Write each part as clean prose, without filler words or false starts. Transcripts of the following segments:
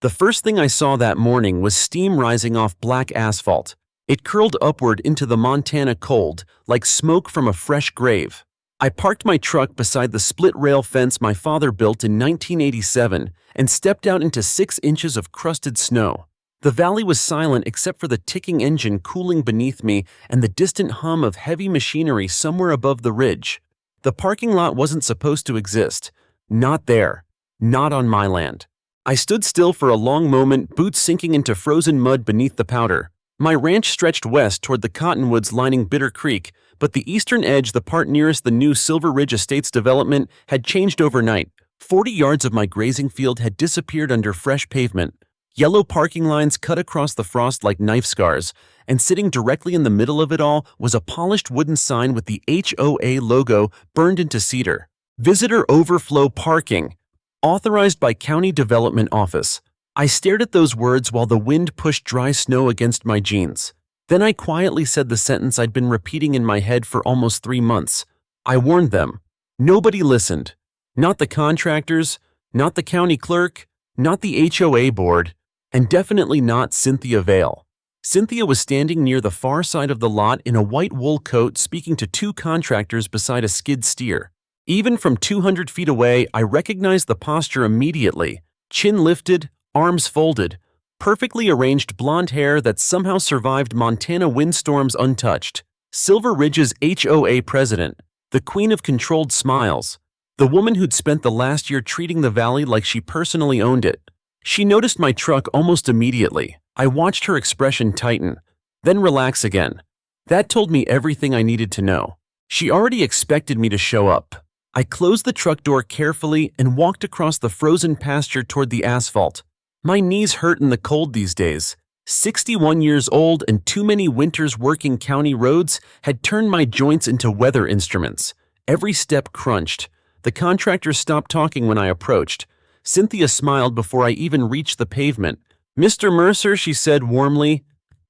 The first thing I saw that morning was steam rising off black asphalt. It curled upward into the Montana cold, like smoke from a fresh grave. I parked my truck beside the split-rail fence my father built in 1987 and stepped out into 6 inches of crusted snow. The valley was silent except for the ticking engine cooling beneath me and the distant hum of heavy machinery somewhere above the ridge. The parking lot wasn't supposed to exist. Not there. Not on my land. I stood still for a long moment, boots sinking into frozen mud beneath the powder. My ranch stretched west toward the cottonwoods lining Bitter Creek, but the eastern edge, the part nearest the new Silver Ridge Estates development, had changed overnight. 40 yards of my grazing field had disappeared under fresh pavement. Yellow parking lines cut across the frost like knife scars, and sitting directly in the middle of it all was a polished wooden sign with the HOA logo burned into cedar. Visitor Overflow Parking. Authorized by County Development Office. I stared at those words while the wind pushed dry snow against my jeans. Then I quietly said the sentence I'd been repeating in my head for almost 3 months. I warned them. Nobody listened. Not the contractors, not the county clerk, not the HOA board, and definitely not Cynthia Vale. Cynthia was standing near the far side of the lot in a white wool coat speaking to 2 contractors beside a skid steer. Even from 200 feet away, I recognized the posture immediately. Chin lifted, arms folded, perfectly arranged blonde hair that somehow survived Montana windstorms untouched. Silver Ridge's HOA president, the queen of controlled smiles, the woman who'd spent the last year treating the valley like she personally owned it. She noticed my truck almost immediately. I watched her expression tighten, then relax again. That told me everything I needed to know. She already expected me to show up. I closed the truck door carefully and walked across the frozen pasture toward the asphalt. My knees hurt in the cold these days. 61 years old and too many winters working county roads had turned my joints into weather instruments. Every step crunched. The contractor stopped talking when I approached. Cynthia smiled before I even reached the pavement. "Mr. Mercer," she said warmly,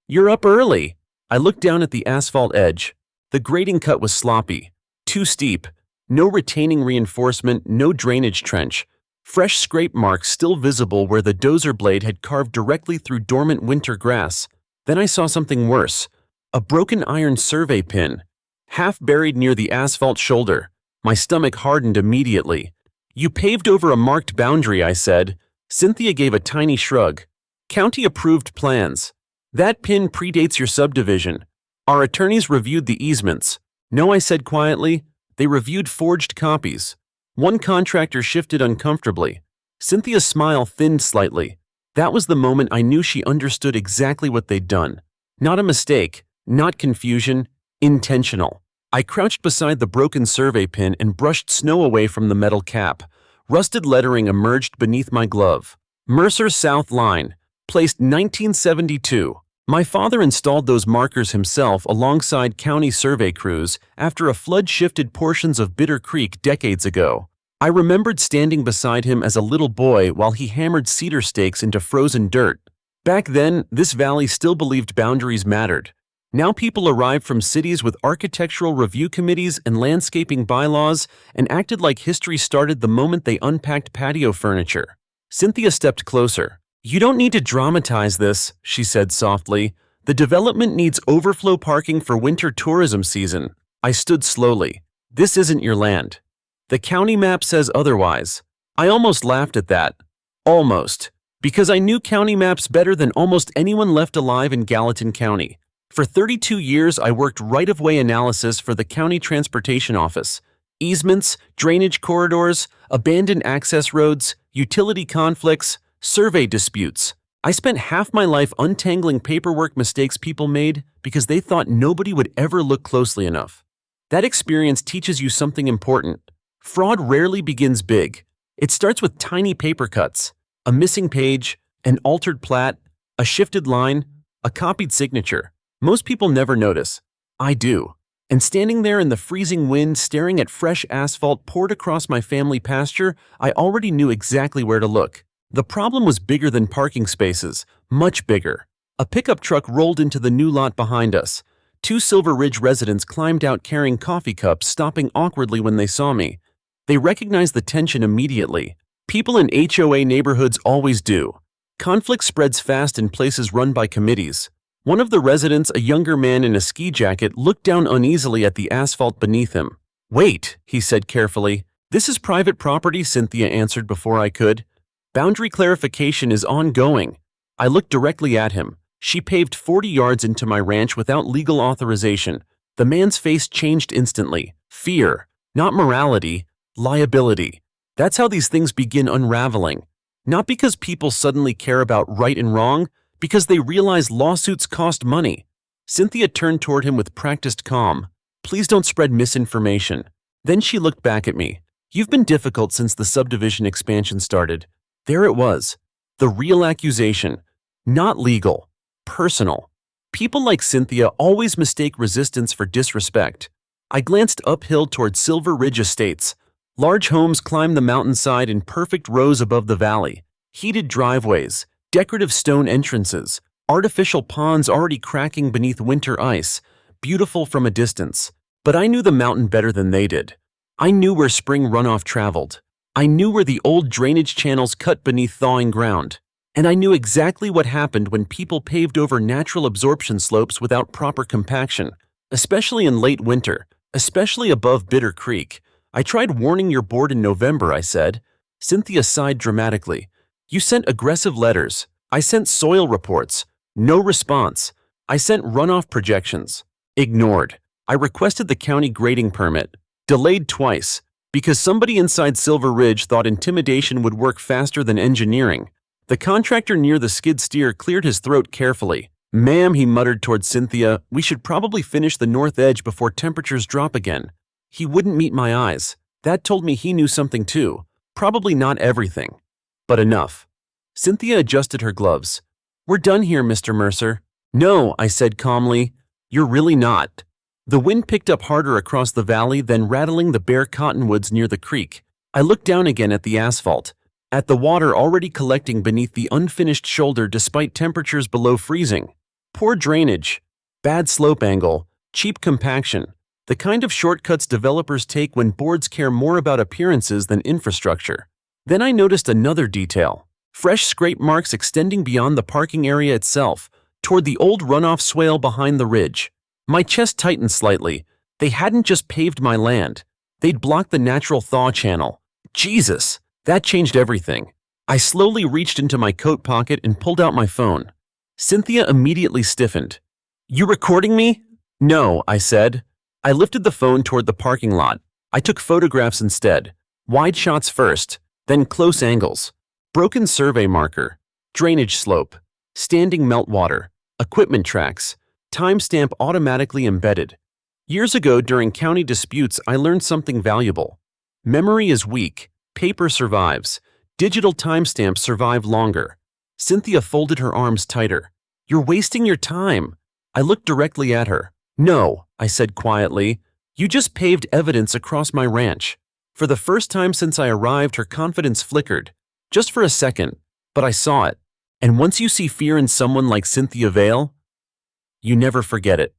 "you're up early." I looked down at the asphalt edge. The grading cut was sloppy, too steep. No retaining reinforcement, no drainage trench. Fresh scrape marks still visible where the dozer blade had carved directly through dormant winter grass. Then I saw something worse. A broken iron survey pin, half buried near the asphalt shoulder. My stomach hardened immediately. "You paved over a marked boundary," I said. Cynthia gave a tiny shrug. "County-approved plans. That pin predates your subdivision. Our attorneys reviewed the easements." "No," I said quietly. "They reviewed forged copies." One contractor shifted uncomfortably. Cynthia's smile thinned slightly. That was the moment I knew she understood exactly what they'd done. Not a mistake, not confusion, intentional. I crouched beside the broken survey pin and brushed snow away from the metal cap. Rusted lettering emerged beneath my glove. Mercer South Line, placed 1972. My father installed those markers himself alongside county survey crews after a flood shifted portions of Bitter Creek decades ago. I remembered standing beside him as a little boy while he hammered cedar stakes into frozen dirt. Back then, this valley still believed boundaries mattered. Now people arrived from cities with architectural review committees and landscaping bylaws and acted like history started the moment they unpacked patio furniture. Cynthia stepped closer. "You don't need to dramatize this," she said softly. "The development needs overflow parking for winter tourism season." I stood slowly. "This isn't your land. The county map says otherwise." I almost laughed at that. Almost. Because I knew county maps better than almost anyone left alive in Gallatin County. For 32 years, I worked right-of-way analysis for the County Transportation Office. Easements, drainage corridors, abandoned access roads, utility conflicts, survey disputes. I spent half my life untangling paperwork mistakes people made because they thought nobody would ever look closely enough. That experience teaches you something important. Fraud rarely begins big. It starts with tiny paper cuts, a missing page, an altered plat, a shifted line, a copied signature. Most people never notice. I do. And standing there in the freezing wind staring at fresh asphalt poured across my family pasture, I already knew exactly where to look. The problem was bigger than parking spaces, much bigger. A pickup truck rolled into the new lot behind us. 2 Silver Ridge residents climbed out carrying coffee cups, stopping awkwardly when they saw me. They recognized the tension immediately. People in HOA neighborhoods always do. Conflict spreads fast in places run by committees. One of the residents, a younger man in a ski jacket, looked down uneasily at the asphalt beneath him. "Wait," he said carefully. "This is private property," Cynthia answered before I could. "Boundary clarification is ongoing." I looked directly at him. She paved 40 yards into my ranch without legal authorization. The man's face changed instantly. Fear, not morality, liability. That's how these things begin unraveling. Not because people suddenly care about right and wrong, because they realize lawsuits cost money. Cynthia turned toward him with practiced calm. "Please don't spread misinformation." Then she looked back at me. "You've been difficult since the subdivision expansion started." There it was. The real accusation. Not legal. Personal. People like Cynthia always mistake resistance for disrespect. I glanced uphill toward Silver Ridge Estates. Large homes climb the mountainside in perfect rows above the valley. Heated driveways, decorative stone entrances, artificial ponds already cracking beneath winter ice, beautiful from a distance. But I knew the mountain better than they did. I knew where spring runoff traveled. I knew where the old drainage channels cut beneath thawing ground. And I knew exactly what happened when people paved over natural absorption slopes without proper compaction, especially in late winter, especially above Bitter Creek. "I tried warning your board in November," I said. Cynthia sighed dramatically. "You sent aggressive letters. I sent soil reports. No response. I sent runoff projections. Ignored. I requested the county grading permit. Delayed twice. Because somebody inside Silver Ridge thought intimidation would work faster than engineering." The contractor near the skid steer cleared his throat carefully. "Ma'am," he muttered toward Cynthia, "we should probably finish the north edge before temperatures drop again." He wouldn't meet my eyes. That told me he knew something too. Probably not everything, but enough. Cynthia adjusted her gloves. "We're done here, Mr. Mercer." "No," I said calmly. "You're really not." The wind picked up harder across the valley, then rattling the bare cottonwoods near the creek. I looked down again at the asphalt, at the water already collecting beneath the unfinished shoulder despite temperatures below freezing. Poor drainage, bad slope angle, cheap compaction, the kind of shortcuts developers take when boards care more about appearances than infrastructure. Then I noticed another detail. Fresh scrape marks extending beyond the parking area itself, toward the old runoff swale behind the ridge. My chest tightened slightly. They hadn't just paved my land. They'd blocked the natural thaw channel. Jesus! That changed everything. I slowly reached into my coat pocket and pulled out my phone. Cynthia immediately stiffened. "You recording me?" "No," I said. I lifted the phone toward the parking lot. I took photographs instead. Wide shots first, then close angles. Broken survey marker, drainage slope, standing meltwater, equipment tracks, timestamp automatically embedded. Years ago during county disputes, I learned something valuable. Memory is weak. Paper survives. Digital timestamps survive longer. Cynthia folded her arms tighter. "You're wasting your time." I looked directly at her. "No," I said quietly. "You just paved evidence across my ranch." For the first time since I arrived, her confidence flickered. Just for a second, but I saw it. And once you see fear in someone like Cynthia Vale, you never forget it.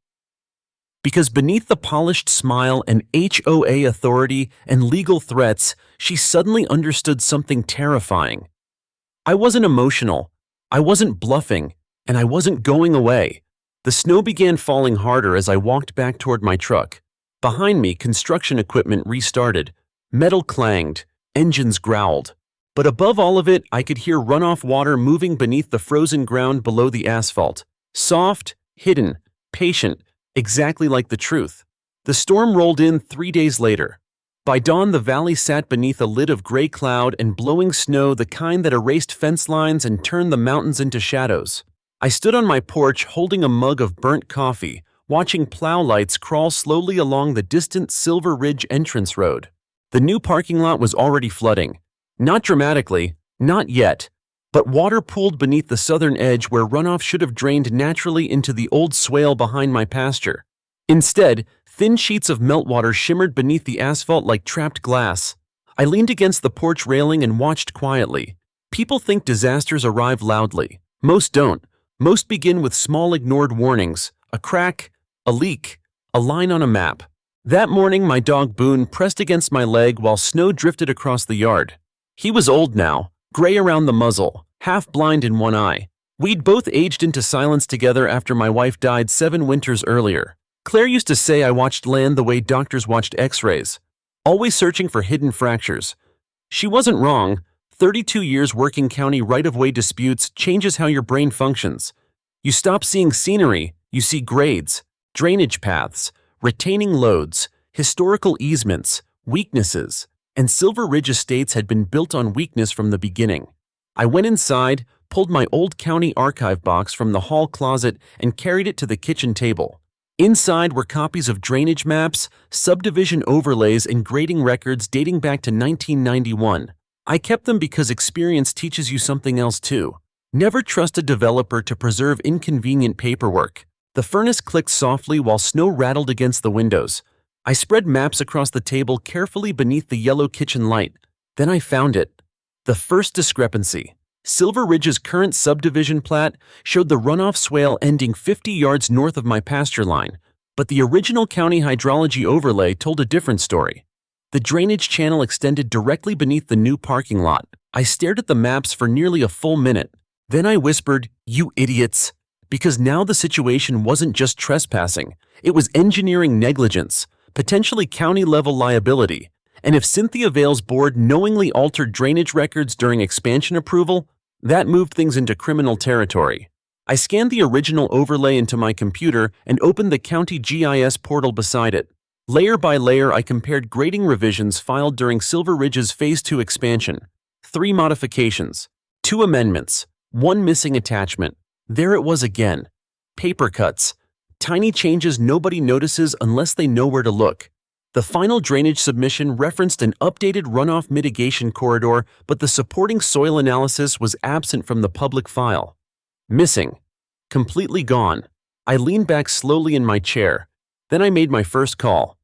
Because beneath the polished smile and HOA authority and legal threats, she suddenly understood something terrifying. I wasn't emotional, I wasn't bluffing, and I wasn't going away. The snow began falling harder as I walked back toward my truck. Behind me, construction equipment restarted. Metal clanged, engines growled. But above all of it, I could hear runoff water moving beneath the frozen ground below the asphalt. Soft, hidden, patient, exactly like the truth. The storm rolled in 3 days later. By dawn, the valley sat beneath a lid of gray cloud and blowing snow, the kind that erased fence lines and turned the mountains into shadows. I stood on my porch holding a mug of burnt coffee, watching plow lights crawl slowly along the distant Silver Ridge entrance road. The new parking lot was already flooding. Not dramatically, not yet, but water pooled beneath the southern edge where runoff should have drained naturally into the old swale behind my pasture. Instead, thin sheets of meltwater shimmered beneath the asphalt like trapped glass. I leaned against the porch railing and watched quietly. People think disasters arrive loudly. Most don't. Most begin with small ignored warnings, a crack, a leak, a line on a map. That morning, my dog Boone pressed against my leg while snow drifted across the yard. He was old now, gray around the muzzle, half blind in one eye. We'd both aged into silence together after my wife died 7 winters earlier. Claire used to say I watched land the way doctors watched x-rays, always searching for hidden fractures. She wasn't wrong. 32 years working county right-of-way disputes changes how your brain functions. You stop seeing scenery, you see grades, drainage paths, retaining loads, historical easements, weaknesses, and Silver Ridge Estates had been built on weakness from the beginning. I went inside, pulled my old county archive box from the hall closet, and carried it to the kitchen table. Inside were copies of drainage maps, subdivision overlays, and grading records dating back to 1991. I kept them because experience teaches you something else too. Never trust a developer to preserve inconvenient paperwork. The furnace clicked softly while snow rattled against the windows. I spread maps across the table carefully beneath the yellow kitchen light. Then I found it. The first discrepancy. Silver Ridge's current subdivision plat showed the runoff swale ending 50 yards north of my pasture line, but the original county hydrology overlay told a different story. The drainage channel extended directly beneath the new parking lot. I stared at the maps for nearly a full minute. Then I whispered, "You idiots," because now the situation wasn't just trespassing. It was engineering negligence, potentially county-level liability. And if Cynthia Vale's board knowingly altered drainage records during expansion approval, that moved things into criminal territory. I scanned the original overlay into my computer and opened the county GIS portal beside it. Layer by layer, I compared grading revisions filed during Silver Ridge's Phase 2 expansion. 3 modifications, 2 amendments, 1 missing attachment. There it was again. Paper cuts. Tiny changes nobody notices unless they know where to look. The final drainage submission referenced an updated runoff mitigation corridor, but the supporting soil analysis was absent from the public file. Missing. Completely gone. I leaned back slowly in my chair. Then I made my first call.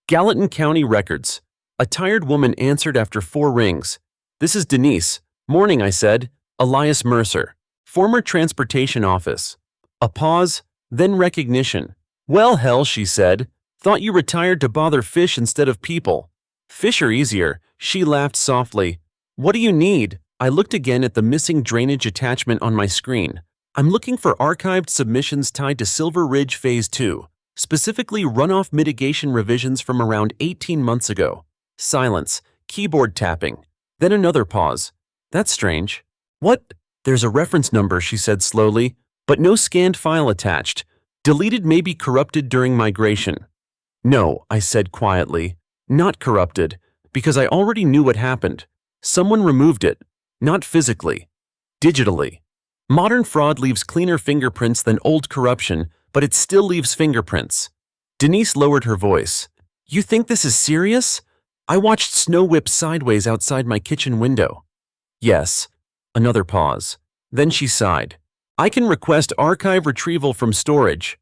Gallatin County Records. A tired woman answered after 4 rings. "This is Denise." "Morning," I said. "Elias Mercer. Former Transportation Office." A pause, then recognition. "Well, hell," she said. "Thought you retired to bother fish instead of people." "Fish are easier," she laughed softly. "What do you need?" I looked again at the missing drainage attachment on my screen. "I'm looking for archived submissions tied to Silver Ridge Phase 2, specifically runoff mitigation revisions from around 18 months ago." Silence, keyboard tapping. Then another pause. "That's strange." "What?" "There's a reference number," she said slowly, "but no scanned file attached. Deleted, maybe corrupted during migration." "No," I said quietly. "Not corrupted, because I already knew what happened. Someone removed it. Not physically. Digitally. Modern fraud leaves cleaner fingerprints than old corruption, but it still leaves fingerprints." Denise lowered her voice. "You think this is serious?" I watched snow whip sideways outside my kitchen window. "Yes." Another pause. Then she sighed. "I can request archive retrieval from storage."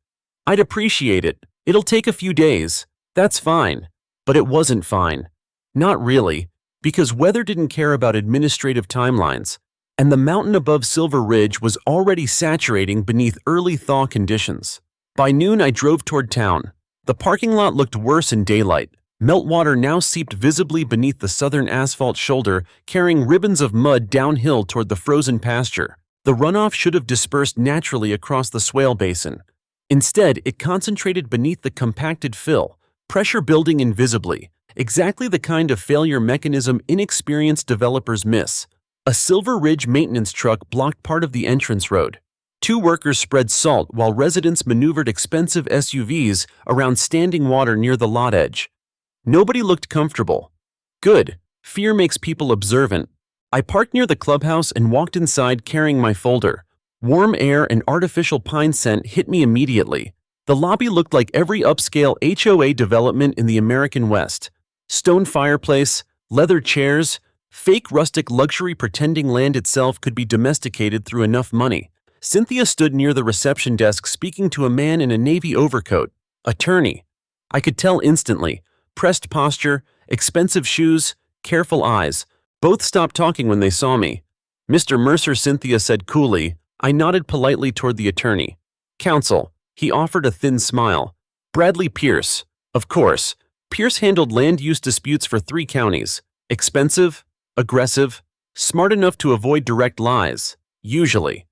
"I'd appreciate it. It'll take a few days." "That's fine." But it wasn't fine. Not really, because weather didn't care about administrative timelines, and the mountain above Silver Ridge was already saturating beneath early thaw conditions. By noon, I drove toward town. The parking lot looked worse in daylight. Meltwater now seeped visibly beneath the southern asphalt shoulder, carrying ribbons of mud downhill toward the frozen pasture. The runoff should have dispersed naturally across the swale basin. Instead, it concentrated beneath the compacted fill, pressure building invisibly, exactly the kind of failure mechanism inexperienced developers miss. A Silver Ridge maintenance truck blocked part of the entrance road. 2 workers spread salt while residents maneuvered expensive SUVs around standing water near the lot edge. Nobody looked comfortable. Good. Fear makes people observant. I parked near the clubhouse and walked inside carrying my folder. Warm air and artificial pine scent hit me immediately. The lobby looked like every upscale HOA development in the American West. Stone fireplace, leather chairs, fake rustic luxury pretending land itself could be domesticated through enough money. Cynthia stood near the reception desk speaking to a man in a navy overcoat. Attorney. I could tell instantly. Pressed posture, expensive shoes, careful eyes. Both stopped talking when they saw me. "Mr. Mercer," Cynthia said coolly. I nodded politely toward the attorney. "Counsel." He offered a thin smile. "Bradley Pierce." Of course. Pierce handled land use disputes for 3 counties. Expensive, aggressive, smart enough to avoid direct lies. Usually.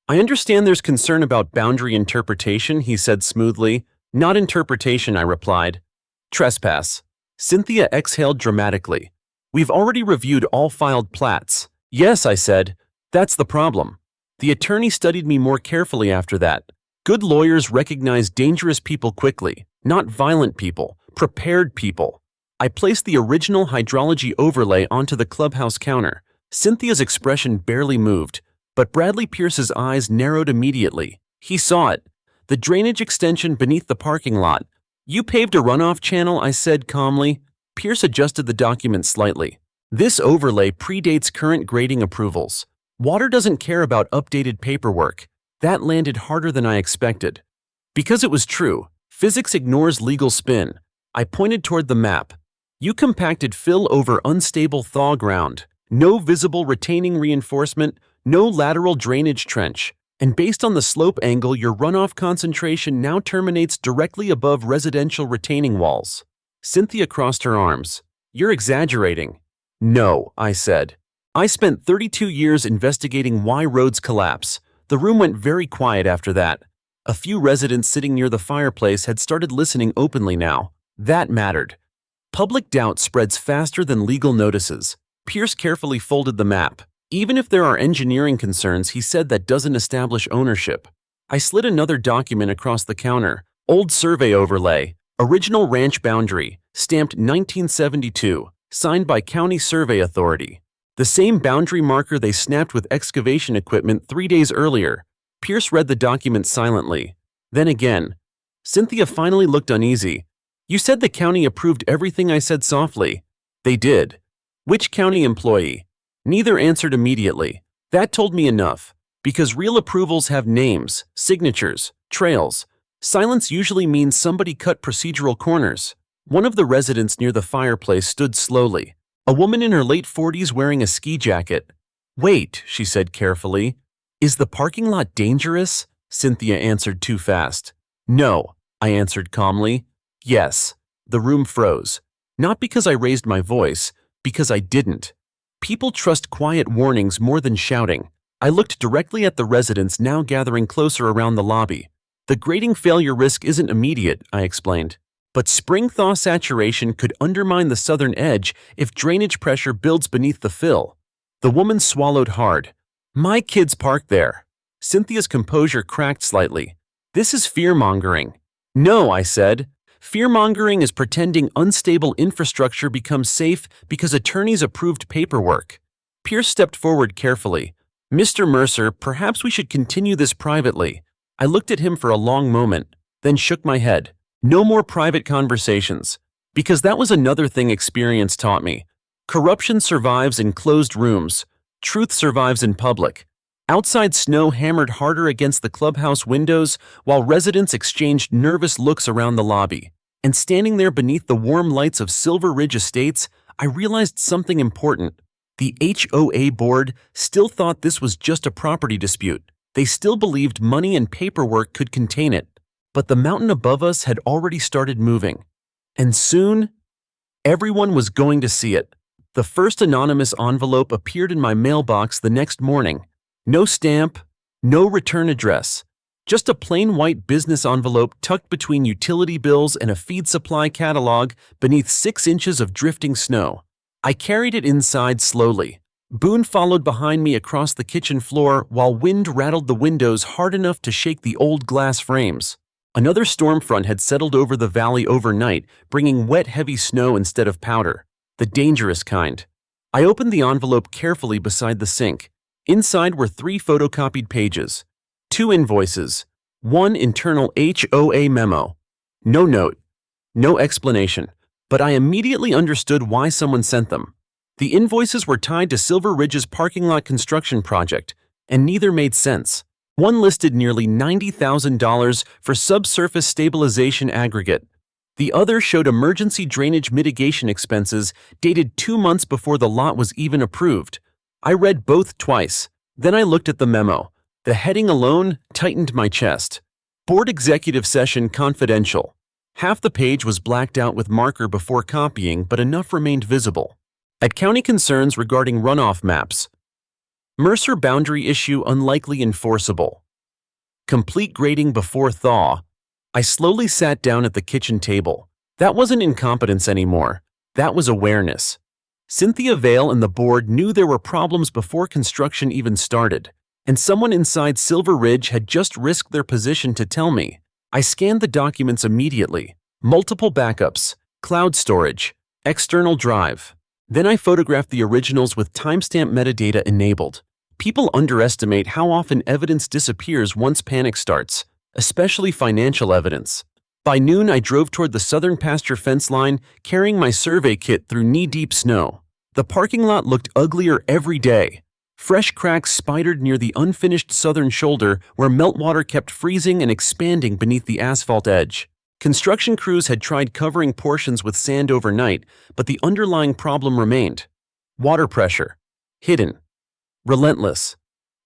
I understand there's concern about boundary interpretation, he said smoothly. Not interpretation, I replied. Trespass. Cynthia exhaled dramatically. We've already reviewed all filed plats. Yes, I said. That's the problem. The attorney studied me more carefully after that. Good lawyers recognize dangerous people quickly, not violent people, prepared people. I placed the original hydrology overlay onto the clubhouse counter. Cynthia's expression barely moved, but Bradley Pierce's eyes narrowed immediately. He saw it. The drainage extension beneath the parking lot. You paved a runoff channel, I said calmly. Pierce adjusted the document slightly. This overlay predates current grading approvals. Water doesn't care about updated paperwork. That landed harder than I expected. Because it was true, physics ignores legal spin. I pointed toward the map. You compacted fill over unstable thaw ground. No visible retaining reinforcement, no lateral drainage trench. And based on the slope angle, your runoff concentration now terminates directly above residential retaining walls. Cynthia crossed her arms. You're exaggerating. No, I said. I spent 32 years investigating why roads collapse. The room went very quiet after that. A few residents sitting near the fireplace had started listening openly now. That mattered. Public doubt spreads faster than legal notices. Pierce carefully folded the map. Even if there are engineering concerns, he said, that doesn't establish ownership. I slid another document across the counter. Old survey overlay. Original ranch boundary. Stamped 1972. Signed by County Survey Authority. The same boundary marker they snapped with excavation equipment 3 days earlier. Pierce read the document silently. Then again. Cynthia finally looked uneasy. You said the county approved everything, I said softly. They did. Which county employee? Neither answered immediately. That told me enough. Because real approvals have names, signatures, trails. Silence usually means somebody cut procedural corners. One of the residents near the fireplace stood slowly. A woman in her late 40s wearing a ski jacket. Wait, she said carefully. Is the parking lot dangerous? Cynthia answered too fast. No, I answered calmly. Yes. The room froze. Not because I raised my voice, because I didn't. People trust quiet warnings more than shouting. I looked directly at the residents now gathering closer around the lobby. The grading failure risk isn't immediate, I explained. But spring thaw saturation could undermine the southern edge if drainage pressure builds beneath the fill. The woman swallowed hard. My kids park there. Cynthia's composure cracked slightly. This is fear-mongering. No, I said. Fear-mongering is pretending unstable infrastructure becomes safe because attorneys approved paperwork. Pierce stepped forward carefully. Mr. Mercer, perhaps we should continue this privately. I looked at him for a long moment, then shook my head. No more private conversations. Because that was another thing experience taught me. Corruption survives in closed rooms. Truth survives in public. Outside snow hammered harder against the clubhouse windows while residents exchanged nervous looks around the lobby. And standing there beneath the warm lights of Silver Ridge Estates, I realized something important. The HOA board still thought this was just a property dispute. They still believed money and paperwork could contain it. But the mountain above us had already started moving. And soon, everyone was going to see it. The first anonymous envelope appeared in my mailbox the next morning. No stamp, no return address. Just a plain white business envelope tucked between utility bills and a feed supply catalog beneath 6 inches of drifting snow. I carried it inside slowly. Boone followed behind me across the kitchen floor while wind rattled the windows hard enough to shake the old glass frames. Another storm front had settled over the valley overnight, bringing wet, heavy snow instead of powder. The dangerous kind. I opened the envelope carefully beside the sink. Inside were 3 photocopied pages. 2 invoices. 1 internal HOA memo. No note. No explanation. But I immediately understood why someone sent them. The invoices were tied to Silver Ridge's parking lot construction project, and neither made sense. One listed nearly $90,000 for subsurface stabilization aggregate. The other showed emergency drainage mitigation expenses dated 2 months before the lot was even approved. I read both twice. Then I looked at the memo. The heading alone tightened my chest. Board Executive Session Confidential. Half the page was blacked out with marker before copying, but enough remained visible. At county concerns regarding runoff maps. Mercer boundary issue unlikely enforceable. Complete grading before thaw. I slowly sat down at the kitchen table. That wasn't incompetence anymore. That was awareness. Cynthia Vale and the board knew there were problems before construction even started, and someone inside Silver Ridge had just risked their position to tell me. I scanned the documents immediately. Multiple backups, cloud storage, external drive. Then I photographed the originals with timestamp metadata enabled. People underestimate how often evidence disappears once panic starts, especially financial evidence. By noon, I drove toward the southern pasture fence line, carrying my survey kit through knee-deep snow. The parking lot looked uglier every day. Fresh cracks spidered near the unfinished southern shoulder where meltwater kept freezing and expanding beneath the asphalt edge. Construction crews had tried covering portions with sand overnight, but the underlying problem remained. Water pressure. Hidden. Relentless.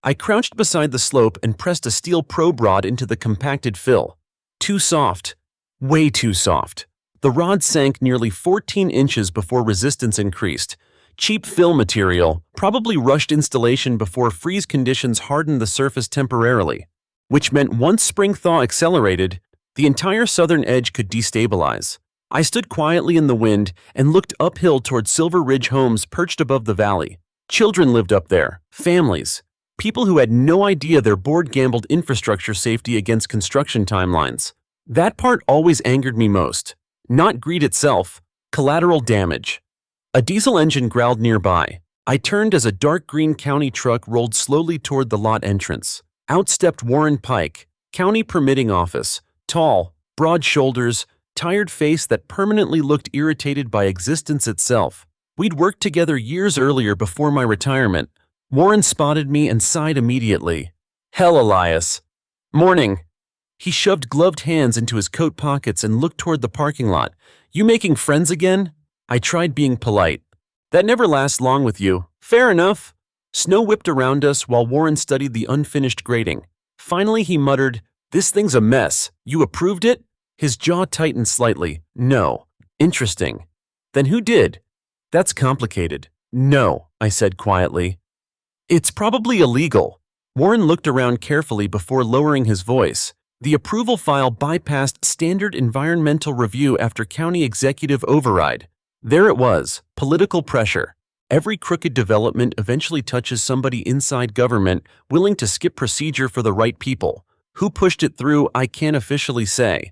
I crouched beside the slope and pressed a steel probe rod into the compacted fill. Too soft. Way too soft. The rod sank nearly 14 inches before resistance increased. Cheap fill material, probably rushed installation before freeze conditions hardened the surface temporarily, which meant once spring thaw accelerated, the entire southern edge could destabilize. I stood quietly in the wind and looked uphill toward Silver Ridge homes perched above the valley. Children lived up there, families, people who had no idea their board gambled infrastructure safety against construction timelines. That part always angered me most. Not greed itself, collateral damage. A diesel engine growled nearby. I turned as a dark green county truck rolled slowly toward the lot entrance. Out stepped Warren Pike, county permitting office, tall, broad shoulders, tired face that permanently looked irritated by existence itself. We'd worked together years earlier before my retirement. Warren spotted me and sighed immediately. Hell, Elias. Morning. He shoved gloved hands into his coat pockets and looked toward the parking lot. You making friends again? I tried being polite. That never lasts long with you. Fair enough. Snow whipped around us while Warren studied the unfinished grading. Finally, he muttered, This thing's a mess. You approved it? His jaw tightened slightly. No. Interesting. Then who did? That's complicated. No, I said quietly. It's probably illegal. Warren looked around carefully before lowering his voice. The approval file bypassed standard environmental review after county executive override. There it was, political pressure. Every crooked development eventually touches somebody inside government willing to skip procedure for the right people. Who pushed it through, I can't officially say.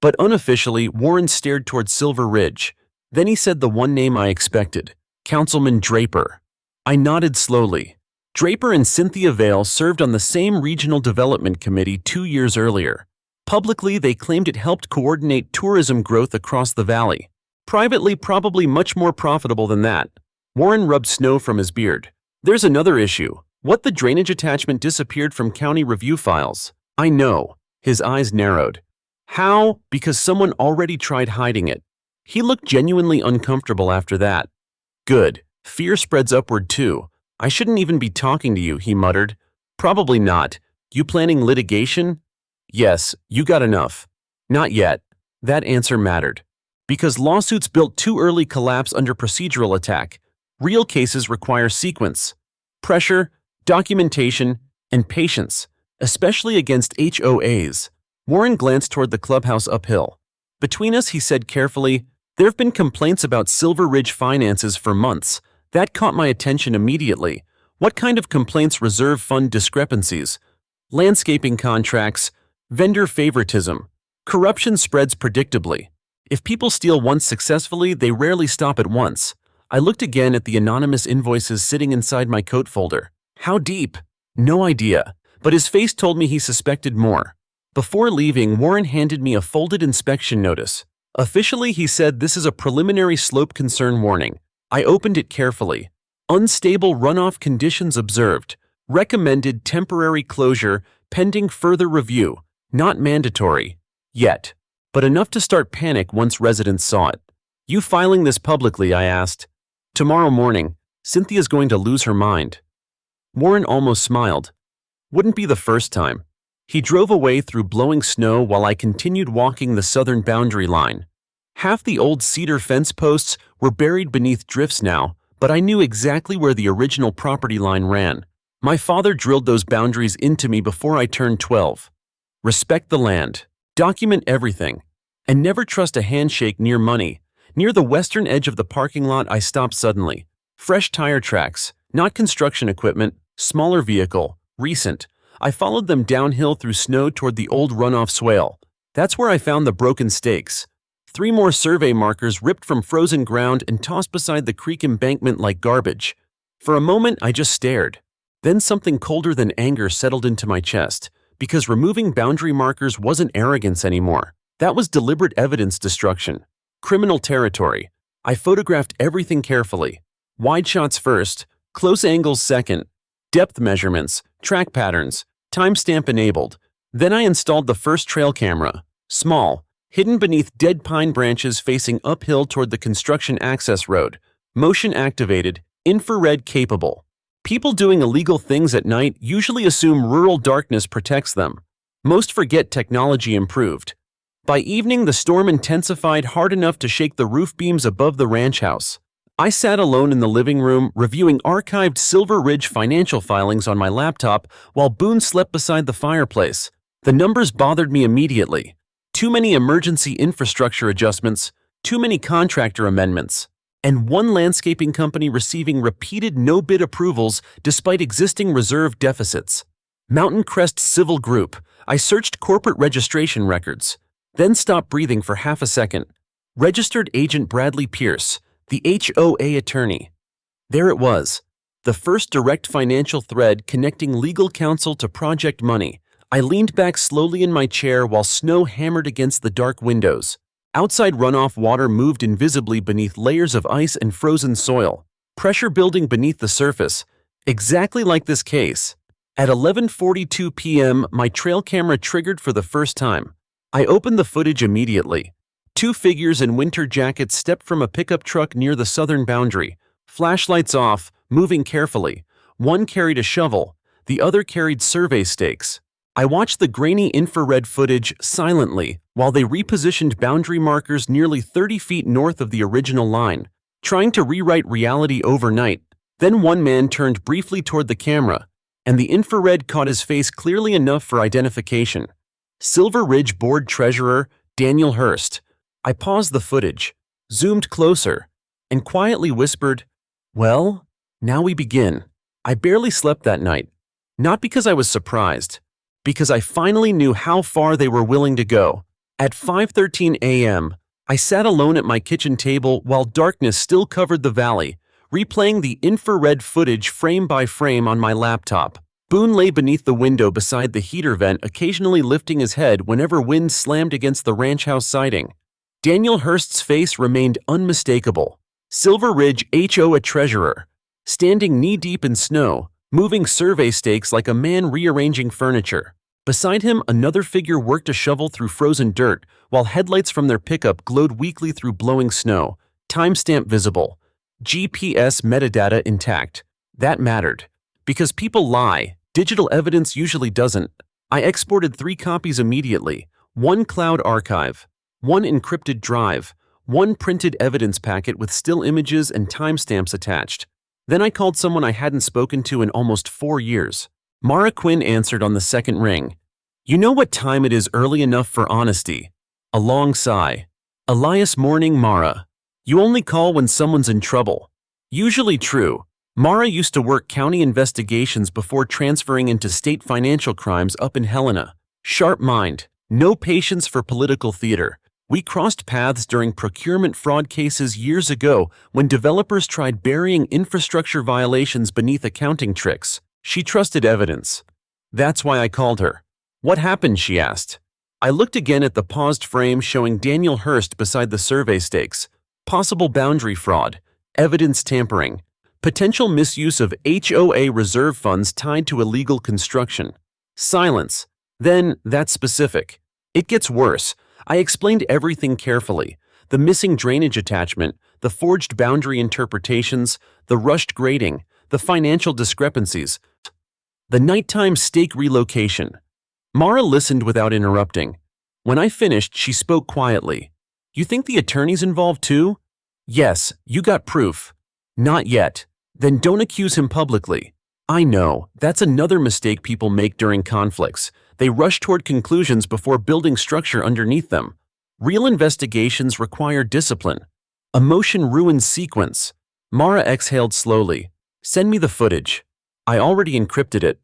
But unofficially, Warren stared toward Silver Ridge. Then he said the one name I expected, Councilman Draper. I nodded slowly. Draper and Cynthia Vale served on the same regional development committee 2 years earlier. Publicly, they claimed it helped coordinate tourism growth across the valley. Privately, probably much more profitable than that. Warren rubbed snow from his beard. There's another issue. What the drainage attachment disappeared from county review files. I know. His eyes narrowed. How? Because someone already tried hiding it. He looked genuinely uncomfortable after that. Good. Fear spreads upward too. I shouldn't even be talking to you, he muttered. Probably not. You planning litigation? Yes, you got enough. Not yet. That answer mattered. Because lawsuits built too early collapse under procedural attack. Real cases require sequence, pressure, documentation, and patience, especially against HOAs. Warren glanced toward the clubhouse uphill. Between us, he said carefully, there have been complaints about Silver Ridge finances for months. That caught my attention immediately. What kind of complaints? Reserve fund discrepancies, landscaping contracts, vendor favoritism. Corruption spreads predictably. If people steal once successfully, they rarely stop at once. I looked again at the anonymous invoices sitting inside my coat folder. How deep? No idea, but his face told me he suspected more. Before leaving, Warren handed me a folded inspection notice. Officially, he said this is a preliminary slope concern warning. I opened it carefully. Unstable runoff conditions observed. Recommended temporary closure pending further review. Not mandatory. Yet. But enough to start panic once residents saw it. You filing this publicly? I asked. Tomorrow morning. Cynthia's going to lose her mind. Warren almost smiled. Wouldn't be the first time. He drove away through blowing snow while I continued walking the southern boundary line. Half the old cedar fence posts were buried beneath drifts now, but I knew exactly where the original property line ran. My father drilled those boundaries into me before I turned 12. Respect the land. Document everything. And never trust a handshake near money. Near the western edge of the parking lot, I stopped suddenly. Fresh tire tracks, not construction equipment, smaller vehicle, recent. I followed them downhill through snow toward the old runoff swale. That's where I found the broken stakes. 3 more survey markers ripped from frozen ground and tossed beside the creek embankment like garbage. For a moment, I just stared. Then something colder than anger settled into my chest, because removing boundary markers wasn't arrogance anymore. That was deliberate evidence destruction. Criminal territory. I photographed everything carefully. Wide shots first, close angles second, depth measurements, track patterns, timestamp enabled. Then I installed the first trail camera, small, hidden beneath dead pine branches facing uphill toward the construction access road, motion activated, infrared capable. People doing illegal things at night usually assume rural darkness protects them. Most forget technology improved. By evening, the storm intensified hard enough to shake the roof beams above the ranch house. I sat alone in the living room, reviewing archived Silver Ridge financial filings on my laptop while Boone slept beside the fireplace. The numbers bothered me immediately. Too many emergency infrastructure adjustments, too many contractor amendments, and one landscaping company receiving repeated no-bid approvals despite existing reserve deficits. Mountain Crest Civil Group. I searched corporate registration records, then stopped breathing for half a second. Registered Agent Bradley Pierce, the HOA attorney. There it was, the first direct financial thread connecting legal counsel to project money. I leaned back slowly in my chair while snow hammered against the dark windows. Outside runoff water moved invisibly beneath layers of ice and frozen soil, pressure building beneath the surface, exactly like this case. At 11:42 p.m., my trail camera triggered for the first time. I opened the footage immediately. 2 figures in winter jackets stepped from a pickup truck near the southern boundary, flashlights off, moving carefully. One carried a shovel, the other carried survey stakes. I watched the grainy infrared footage silently while they repositioned boundary markers nearly 30 feet north of the original line, trying to rewrite reality overnight. Then one man turned briefly toward the camera, and the infrared caught his face clearly enough for identification. Silver Ridge Board Treasurer Daniel Hurst. I paused the footage, zoomed closer, and quietly whispered, "Well, now we begin." I barely slept that night, not because I was surprised, because I finally knew how far they were willing to go. At 5:13 a.m., I sat alone at my kitchen table while darkness still covered the valley, replaying the infrared footage frame by frame on my laptop. Boone lay beneath the window beside the heater vent, occasionally lifting his head whenever wind slammed against the ranch house siding. Daniel Hurst's face remained unmistakable. Silver Ridge HOA treasurer, standing knee-deep in snow, moving survey stakes like a man rearranging furniture. Beside him, another figure worked a shovel through frozen dirt, while headlights from their pickup glowed weakly through blowing snow. Timestamp visible. GPS metadata intact. That mattered. Because people lie, digital evidence usually doesn't. I exported 3 copies immediately. 1 cloud archive, 1 encrypted drive, 1 printed evidence packet with still images and timestamps attached. Then I called someone I hadn't spoken to in almost 4 years. Mara Quinn answered on the second ring. "You know what time it is early enough for honesty." A long sigh. "Elias Morning, Mara. You only call when someone's in trouble." Usually true. Mara used to work county investigations before transferring into state financial crimes up in Helena. Sharp mind, no patience for political theater. We crossed paths during procurement fraud cases years ago when developers tried burying infrastructure violations beneath accounting tricks. She trusted evidence. That's why I called her. "What happened?" she asked. I looked again at the paused frame showing Daniel Hurst beside the survey stakes. Possible boundary fraud, evidence tampering, potential misuse of HOA reserve funds tied to illegal construction. Silence. Then, that's specific. It gets worse. I explained everything carefully. The missing drainage attachment, the forged boundary interpretations, the rushed grading, the financial discrepancies, the nighttime stake relocation. Mara listened without interrupting. When I finished, she spoke quietly. "You think the attorney's involved too?" "Yes, you got proof." "Not yet." "Then don't accuse him publicly." I know, that's another mistake people make during conflicts. They rush toward conclusions before building structure underneath them. Real investigations require discipline. Emotion ruins sequence. Mara exhaled slowly. Send me the footage. I already encrypted it.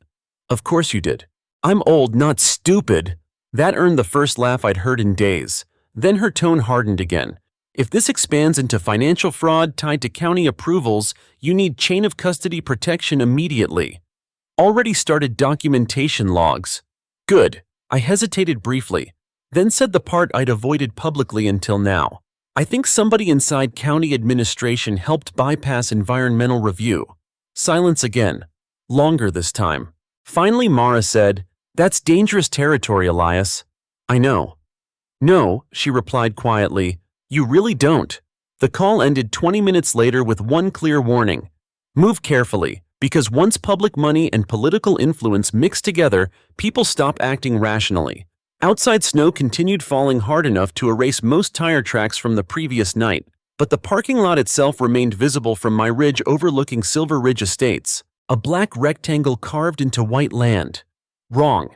Of course you did. I'm old, not stupid. That earned the first laugh I'd heard in days. Then her tone hardened again. If this expands into financial fraud tied to county approvals, you need chain of custody protection immediately. Already started documentation logs. Good. I hesitated briefly, then said the part I'd avoided publicly until now. I think somebody inside county administration helped bypass environmental review. Silence again. Longer this time. Finally, Mara said, "That's dangerous territory, Elias." I know. No, she replied quietly. You really don't. The call ended 20 minutes later with one clear warning. Move carefully, because once public money and political influence mix together, people stop acting rationally. Outside snow continued falling hard enough to erase most tire tracks from the previous night, but the parking lot itself remained visible from my ridge overlooking Silver Ridge Estates, a black rectangle carved into white land. Wrong.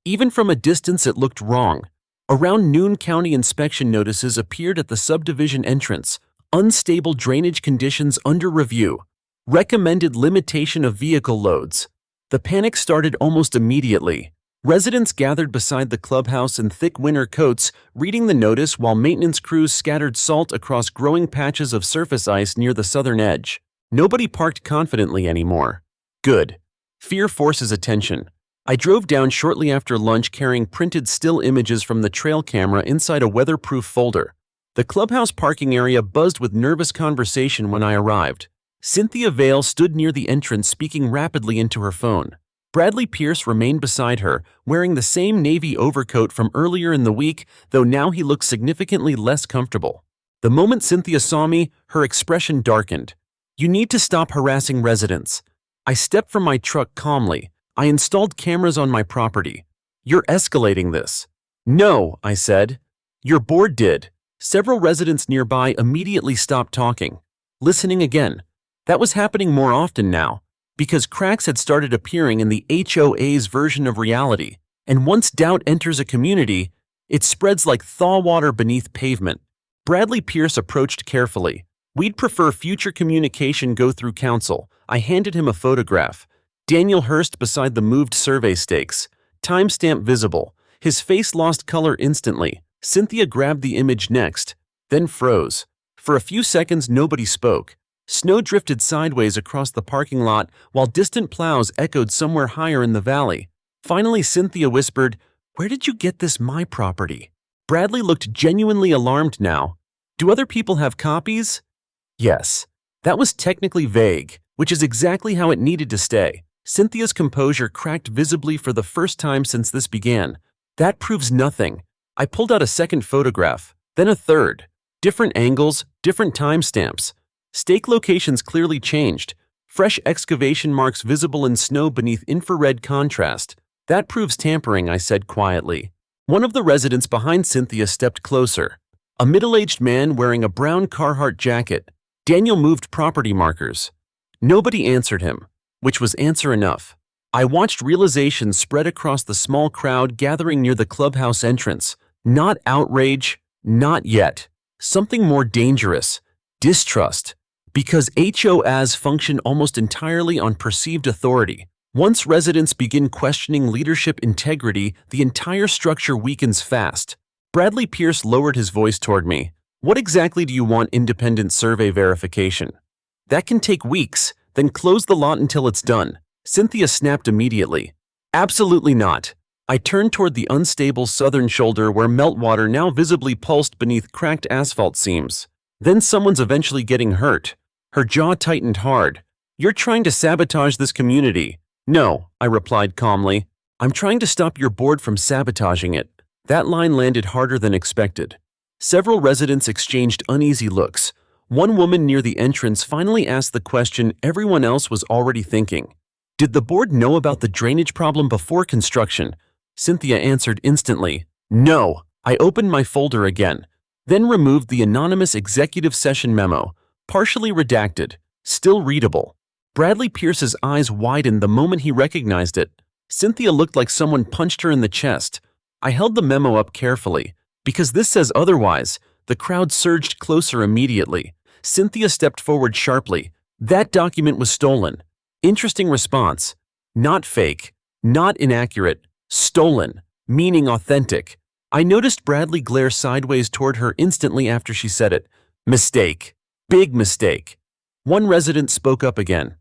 Even from a distance it looked wrong. Around noon, county inspection notices appeared at the subdivision entrance. Unstable drainage conditions under review. Recommended limitation of vehicle loads. The panic started almost immediately. Residents gathered beside the clubhouse in thick winter coats, reading the notice while maintenance crews scattered salt across growing patches of surface ice near the southern edge. Nobody parked confidently anymore. Good. Fear forces attention. I drove down shortly after lunch carrying printed still images from the trail camera inside a weatherproof folder. The clubhouse parking area buzzed with nervous conversation when I arrived. Cynthia Vale stood near the entrance speaking rapidly into her phone. Bradley Pierce remained beside her, wearing the same navy overcoat from earlier in the week, though now he looked significantly less comfortable. The moment Cynthia saw me, her expression darkened. You need to stop harassing residents. I stepped from my truck calmly. I installed cameras on my property. You're escalating this. No, I said. Your board did. Several residents nearby immediately stopped talking. Listening again. That was happening more often now, because cracks had started appearing in the HOA's version of reality, and once doubt enters a community, it spreads like thaw water beneath pavement. Bradley Pierce approached carefully. We'd prefer future communication go through council. I handed him a photograph. Daniel Hurst beside the moved survey stakes. Timestamp visible. His face lost color instantly. Cynthia grabbed the image next, then froze. For a few seconds nobody spoke. Snow drifted sideways across the parking lot while distant plows echoed somewhere higher in the valley. Finally Cynthia whispered, "Where did you get this my property?" Bradley looked genuinely alarmed now. Do other people have copies? Yes. That was technically vague, which is exactly how it needed to stay. Cynthia's composure cracked visibly for the first time since this began. That proves nothing. I pulled out a second photograph, then a third. Different angles, different timestamps. Stake locations clearly changed. Fresh excavation marks visible in snow beneath infrared contrast. That proves tampering, I said quietly. One of the residents behind Cynthia stepped closer. A middle-aged man wearing a brown Carhartt jacket. Daniel moved property markers. Nobody answered him, which was answer enough. I watched realization spread across the small crowd gathering near the clubhouse entrance. Not outrage, not yet. Something more dangerous. Distrust. Because HOAs function almost entirely on perceived authority. Once residents begin questioning leadership integrity, the entire structure weakens fast. Bradley Pierce lowered his voice toward me. What exactly do you want independent survey verification? That can take weeks, then close the lot until it's done. Cynthia snapped immediately. Absolutely not. I turned toward the unstable southern shoulder where meltwater now visibly pulsed beneath cracked asphalt seams. Then someone's eventually getting hurt. Her jaw tightened hard. You're trying to sabotage this community. No, I replied calmly. I'm trying to stop your board from sabotaging it. That line landed harder than expected. Several residents exchanged uneasy looks. One woman near the entrance finally asked the question everyone else was already thinking. Did the board know about the drainage problem before construction? Cynthia answered instantly. No. I opened my folder again, then removed the anonymous executive session memo, partially redacted, still readable. Bradley Pierce's eyes widened the moment he recognized it. Cynthia looked like someone punched her in the chest. I held the memo up carefully. Because this says otherwise. The crowd surged closer immediately. Cynthia stepped forward sharply. That document was stolen. Interesting response. Not fake. Not inaccurate. Stolen. Meaning authentic. I noticed Bradley glare sideways toward her instantly after she said it. Mistake. Big mistake. One resident spoke up again.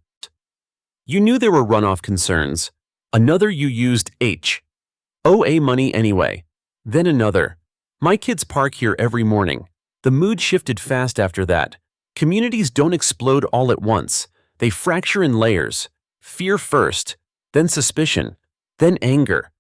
You knew there were runoff concerns. Another, you used HOA money anyway. Then another. My kids park here every morning. The mood shifted fast after that. Communities don't explode all at once. They fracture in layers. Fear first, then suspicion, then anger.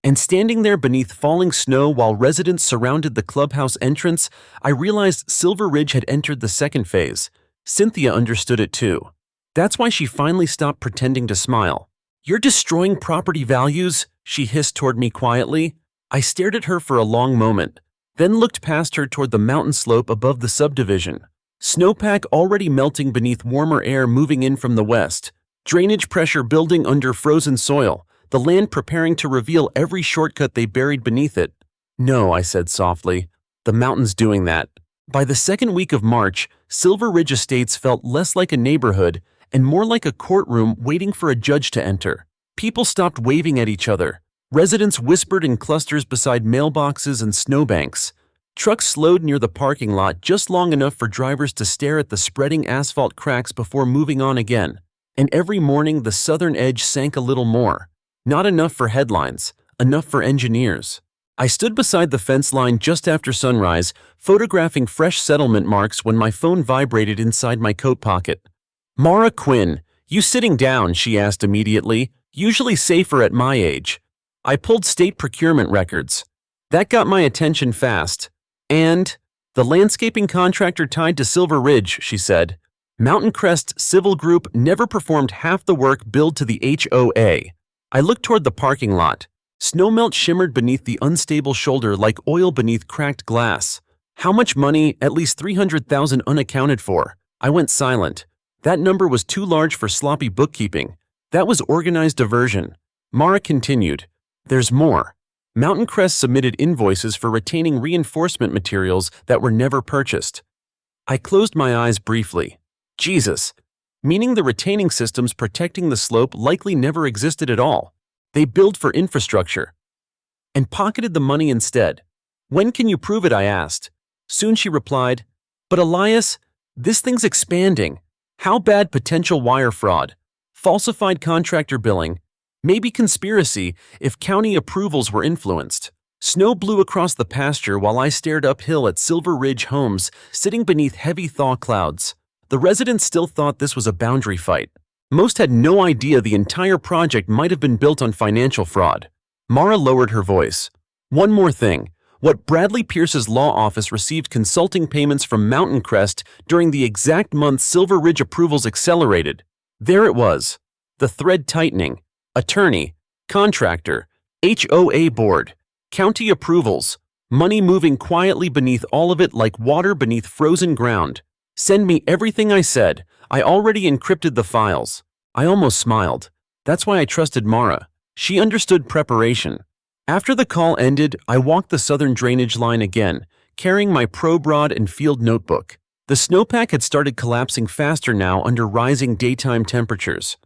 And standing there beneath falling snow while residents surrounded the clubhouse entrance, I realized Silver Ridge had entered the second phase. Cynthia understood it too. That's why she finally stopped pretending to smile. You're destroying property values, she hissed toward me quietly. I stared at her for a long moment, then looked past her toward the mountain slope above the subdivision. Snowpack already melting beneath warmer air moving in from the west. Drainage pressure building under frozen soil, the land preparing to reveal every shortcut they buried beneath it. No, I said softly. The mountain's doing that. By the second week of March, Silver Ridge Estates felt less like a neighborhood and more like a courtroom waiting for a judge to enter. People stopped waving at each other. Residents whispered in clusters beside mailboxes and snowbanks. Trucks slowed near the parking lot just long enough for drivers to stare at the spreading asphalt cracks before moving on again. And every morning the southern edge sank a little more. Not enough for headlines, enough for engineers. I stood beside the fence line just after sunrise, photographing fresh settlement marks when my phone vibrated inside my coat pocket. Mara Quinn, you sitting down, she asked immediately, usually safer at my age. I pulled state procurement records. That got my attention fast. And the landscaping contractor tied to Silver Ridge, she said. Mountain Crest Civil Group never performed half the work billed to the HOA. I looked toward the parking lot. Snowmelt shimmered beneath the unstable shoulder like oil beneath cracked glass. How much money? At least $300,000 unaccounted for. I went silent. That number was too large for sloppy bookkeeping. That was organized diversion. Mara continued. There's more. Mountain Crest submitted invoices for retaining reinforcement materials that were never purchased. I closed my eyes briefly. Jesus. Meaning the retaining systems protecting the slope likely never existed at all. They billed for infrastructure and pocketed the money instead. When can you prove it? I asked. Soon, she replied. But Elias, this thing's expanding. How bad? Potential wire fraud, falsified contractor billing, maybe conspiracy if county approvals were influenced. Snow blew across the pasture while I stared uphill at Silver Ridge homes sitting beneath heavy thaw clouds. The residents still thought this was a boundary fight. Most had no idea the entire project might have been built on financial fraud. Mara lowered her voice. One more thing. What Bradley Pierce's law office received consulting payments from Mountain Crest during the exact month Silver Ridge approvals accelerated. There it was. The thread tightening. Attorney, contractor, HOA board, county approvals, money moving quietly beneath all of it like water beneath frozen ground. Send me everything, I said. I already encrypted the files. I almost smiled. That's why I trusted Mara. She understood preparation. After the call ended, I walked the southern drainage line again, carrying my probe rod and field notebook. The snowpack had started collapsing faster now under rising daytime temperatures.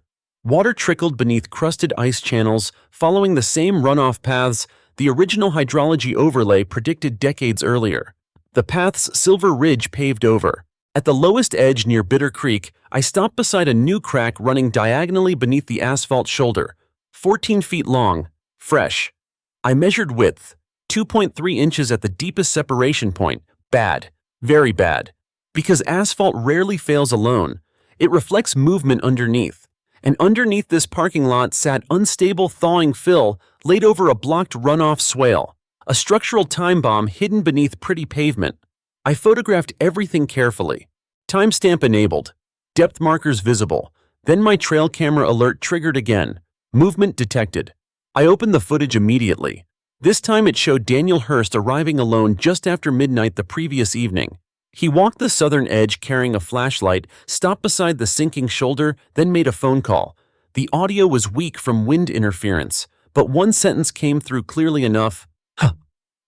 Water trickled beneath crusted ice channels, following the same runoff paths the original hydrology overlay predicted decades earlier. The paths Silver Ridge paved over. At the lowest edge near Bitter Creek, I stopped beside a new crack running diagonally beneath the asphalt shoulder, 14 feet long, fresh. I measured width, 2.3 inches at the deepest separation point. Bad, very bad. Because asphalt rarely fails alone, it reflects movement underneath. And underneath this parking lot sat unstable thawing fill laid over a blocked runoff swale, a structural time bomb hidden beneath pretty pavement. I photographed everything carefully. Timestamp enabled. Depth markers visible. Then my trail camera alert triggered again. Movement detected. I opened the footage immediately. This time it showed Daniel Hurst arriving alone just after midnight the previous evening. He walked the southern edge carrying a flashlight, stopped beside the sinking shoulder, then made a phone call. The audio was weak from wind interference, but one sentence came through clearly enough. Huh.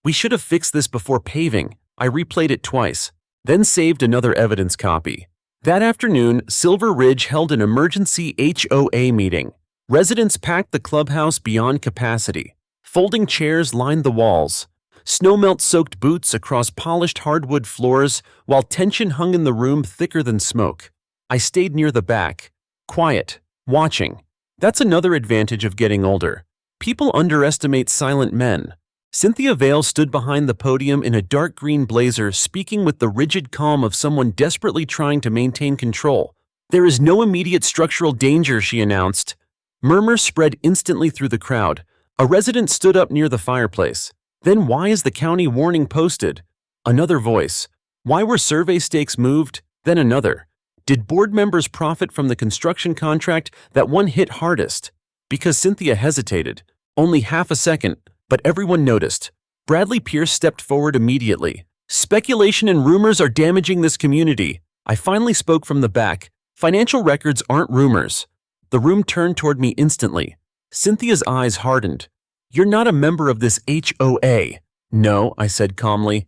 We should have fixed this before paving. I replayed it twice, then saved another evidence copy. That afternoon, Silver Ridge held an emergency HOA meeting. Residents packed the clubhouse beyond capacity. Folding chairs lined the walls. Snowmelt-soaked boots across polished hardwood floors, while tension hung in the room thicker than smoke. I stayed near the back, quiet, watching. That's another advantage of getting older. People underestimate silent men. Cynthia Vale stood behind the podium in a dark green blazer, speaking with the rigid calm of someone desperately trying to maintain control. "There is no immediate structural danger," she announced. Murmurs spread instantly through the crowd. A resident stood up near the fireplace. "Then why is the county warning posted?" Another voice. "Why were survey stakes moved?" Then another. "Did board members profit from the construction contract?" That one hit hardest. Because Cynthia hesitated. Only half a second, but everyone noticed. Bradley Pierce stepped forward immediately. "Speculation and rumors are damaging this community." I finally spoke from the back. "Financial records aren't rumors." The room turned toward me instantly. Cynthia's eyes hardened. "You're not a member of this HOA." "No," I said calmly.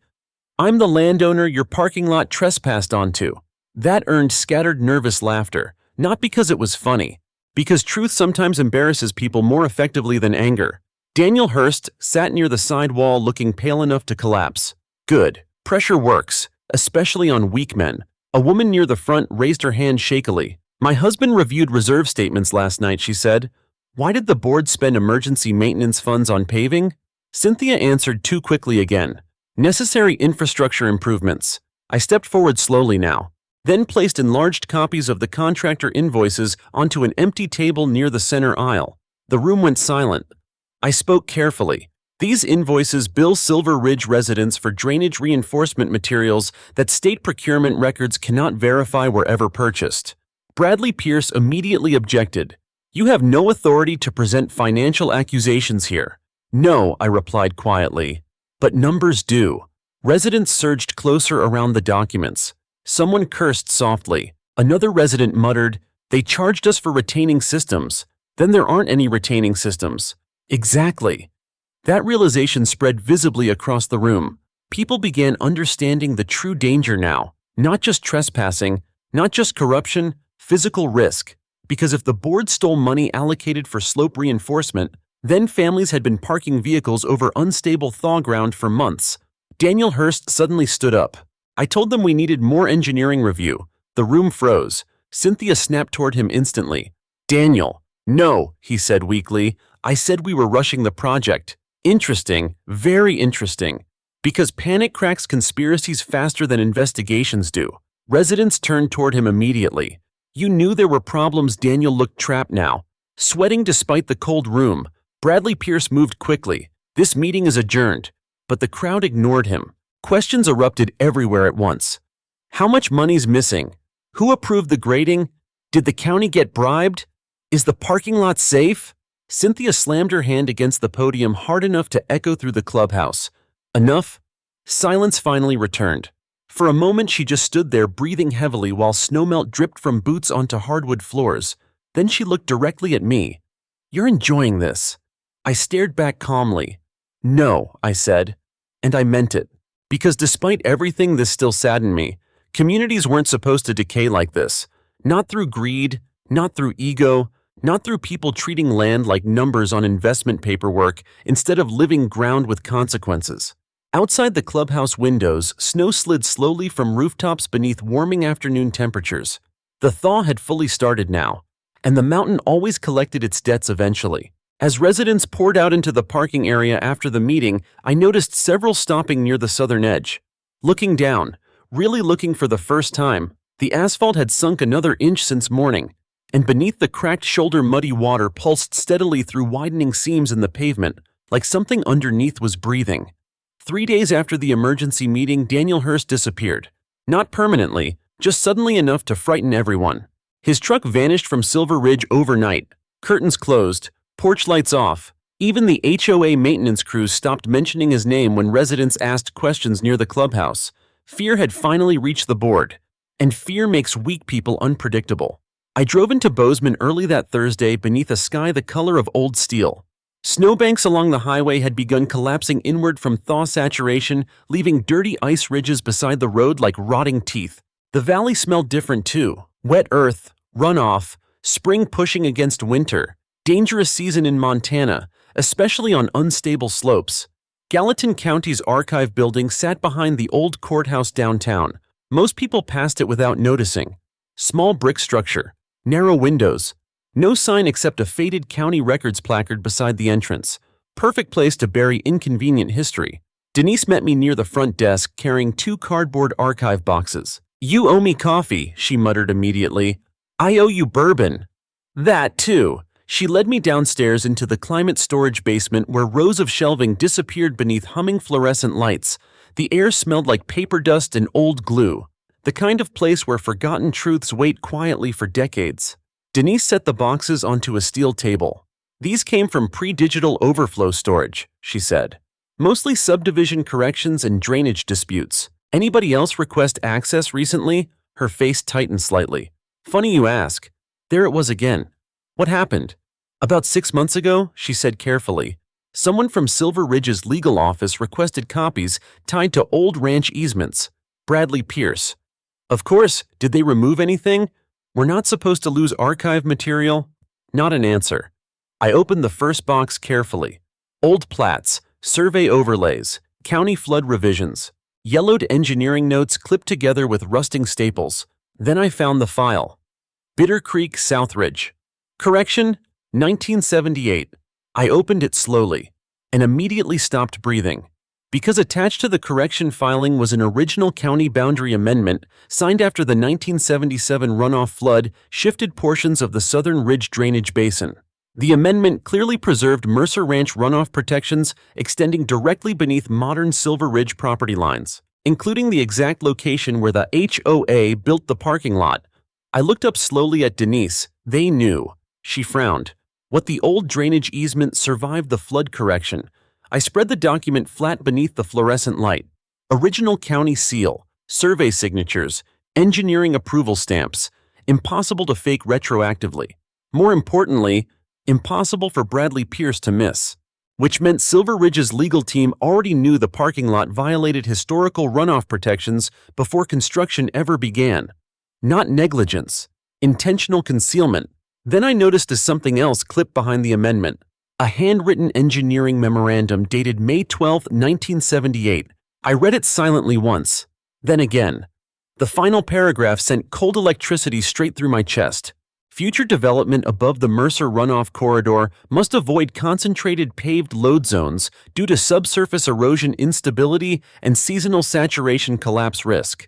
"I'm the landowner your parking lot trespassed onto." That earned scattered nervous laughter, not because it was funny, because truth sometimes embarrasses people more effectively than anger. Daniel Hurst sat near the side wall looking pale enough to collapse. "Good. Pressure works, especially on weak men." A woman near the front raised her hand shakily. "My husband reviewed reserve statements last night," she said. "Why did the board spend emergency maintenance funds on paving?" Cynthia answered too quickly again. "Necessary infrastructure improvements." I stepped forward slowly now, then placed enlarged copies of the contractor invoices onto an empty table near the center aisle. The room went silent. I spoke carefully. "These invoices bill Silver Ridge residents for drainage reinforcement materials that state procurement records cannot verify were ever purchased." Bradley Pierce immediately objected. "You have no authority to present financial accusations here." "No," I replied quietly. "But numbers do." Residents surged closer around the documents. Someone cursed softly. Another resident muttered, "They charged us for retaining systems. Then there aren't any retaining systems." Exactly. That realization spread visibly across the room. People began understanding the true danger now. Not just trespassing, not just corruption, physical risk. Because if the board stole money allocated for slope reinforcement, then families had been parking vehicles over unstable thaw ground for months. Daniel Hurst suddenly stood up. I told them we needed more engineering review. The room froze. Cynthia snapped toward him instantly. "Daniel." "No," he said weakly. "I said we were rushing the project." Interesting, very interesting. Because panic cracks conspiracies faster than investigations do. Residents turned toward him immediately. "You knew there were problems." Daniel looked trapped now. Sweating despite the cold room, Bradley Pierce moved quickly. "This meeting is adjourned." But the crowd ignored him. Questions erupted everywhere at once. How much money's missing? Who approved the grading? Did the county get bribed? Is the parking lot safe? Cynthia slammed her hand against the podium hard enough to echo through the clubhouse. Enough? Silence finally returned. For a moment she just stood there breathing heavily while snowmelt dripped from boots onto hardwood floors. Then she looked directly at me. "You're enjoying this." I stared back calmly. "No," I said. And I meant it. Because despite everything, this still saddened me. Communities weren't supposed to decay like this. Not through greed, not through ego, not through people treating land like numbers on investment paperwork instead of living ground with consequences. Outside the clubhouse windows, snow slid slowly from rooftops beneath warming afternoon temperatures. The thaw had fully started now, and the mountain always collected its debts eventually. As residents poured out into the parking area after the meeting, I noticed several stopping near the southern edge. Looking down, really looking for the first time, the asphalt had sunk another inch since morning, and beneath the cracked shoulder muddy water pulsed steadily through widening seams in the pavement, like something underneath was breathing. 3 days after the emergency meeting, Daniel Hurst disappeared. Not permanently, just suddenly enough to frighten everyone. His truck vanished from Silver Ridge overnight. Curtains closed, porch lights off. Even the HOA maintenance crews stopped mentioning his name when residents asked questions near the clubhouse. Fear had finally reached the board, and fear makes weak people unpredictable. I drove into Bozeman early that Thursday beneath a sky the color of old steel. Snowbanks along the highway had begun collapsing inward from thaw saturation, leaving dirty ice ridges beside the road like rotting teeth. The valley smelled different too. Wet earth, runoff, spring pushing against winter. Dangerous season in Montana, especially on unstable slopes. Gallatin County's archive building sat behind the old courthouse downtown. Most people passed it without noticing. Small brick structure, narrow windows. No sign except a faded county records placard beside the entrance. Perfect place to bury inconvenient history. Denise met me near the front desk carrying 2 cardboard archive boxes. "You owe me coffee," she muttered immediately. "I owe you bourbon." "That too." She led me downstairs into the climate storage basement where rows of shelving disappeared beneath humming fluorescent lights. The air smelled like paper dust and old glue. The kind of place where forgotten truths wait quietly for decades. Denise set the boxes onto a steel table. "These came from pre-digital overflow storage," she said. "Mostly subdivision corrections and drainage disputes. Anybody else request access recently?" Her face tightened slightly. "Funny you ask. There it was again. What happened?" "About 6 months ago," she said carefully. "Someone from Silver Ridge's legal office requested copies tied to old ranch easements. Bradley Pierce. Of course, did they remove anything? We're not supposed to lose archive material." Not an answer. I opened the first box carefully. Old plats, survey overlays, county flood revisions, yellowed engineering notes clipped together with rusting staples. Then I found the file. Bitter Creek, Southridge. Correction, 1978. I opened it slowly and immediately stopped breathing. Because attached to the correction filing was an original county boundary amendment signed after the 1977 runoff flood shifted portions of the Southern Ridge drainage basin. The amendment clearly preserved Mercer Ranch runoff protections extending directly beneath modern Silver Ridge property lines, including the exact location where the HOA built the parking lot. I looked up slowly at Denise. They knew. She frowned. What the old drainage easement survived the flood correction. I spread the document flat beneath the fluorescent light. Original county seal, survey signatures, engineering approval stamps. Impossible to fake retroactively. More importantly, impossible for Bradley Pierce to miss. Which meant Silver Ridge's legal team already knew the parking lot violated historical runoff protections before construction ever began. Not negligence, intentional concealment. Then I noticed something else clipped behind the amendment. A handwritten engineering memorandum dated May 12, 1978. I read it silently once, then again. The final paragraph sent cold electricity straight through my chest. Future development above the Mercer runoff corridor must avoid concentrated paved load zones due to subsurface erosion instability and seasonal saturation collapse risk.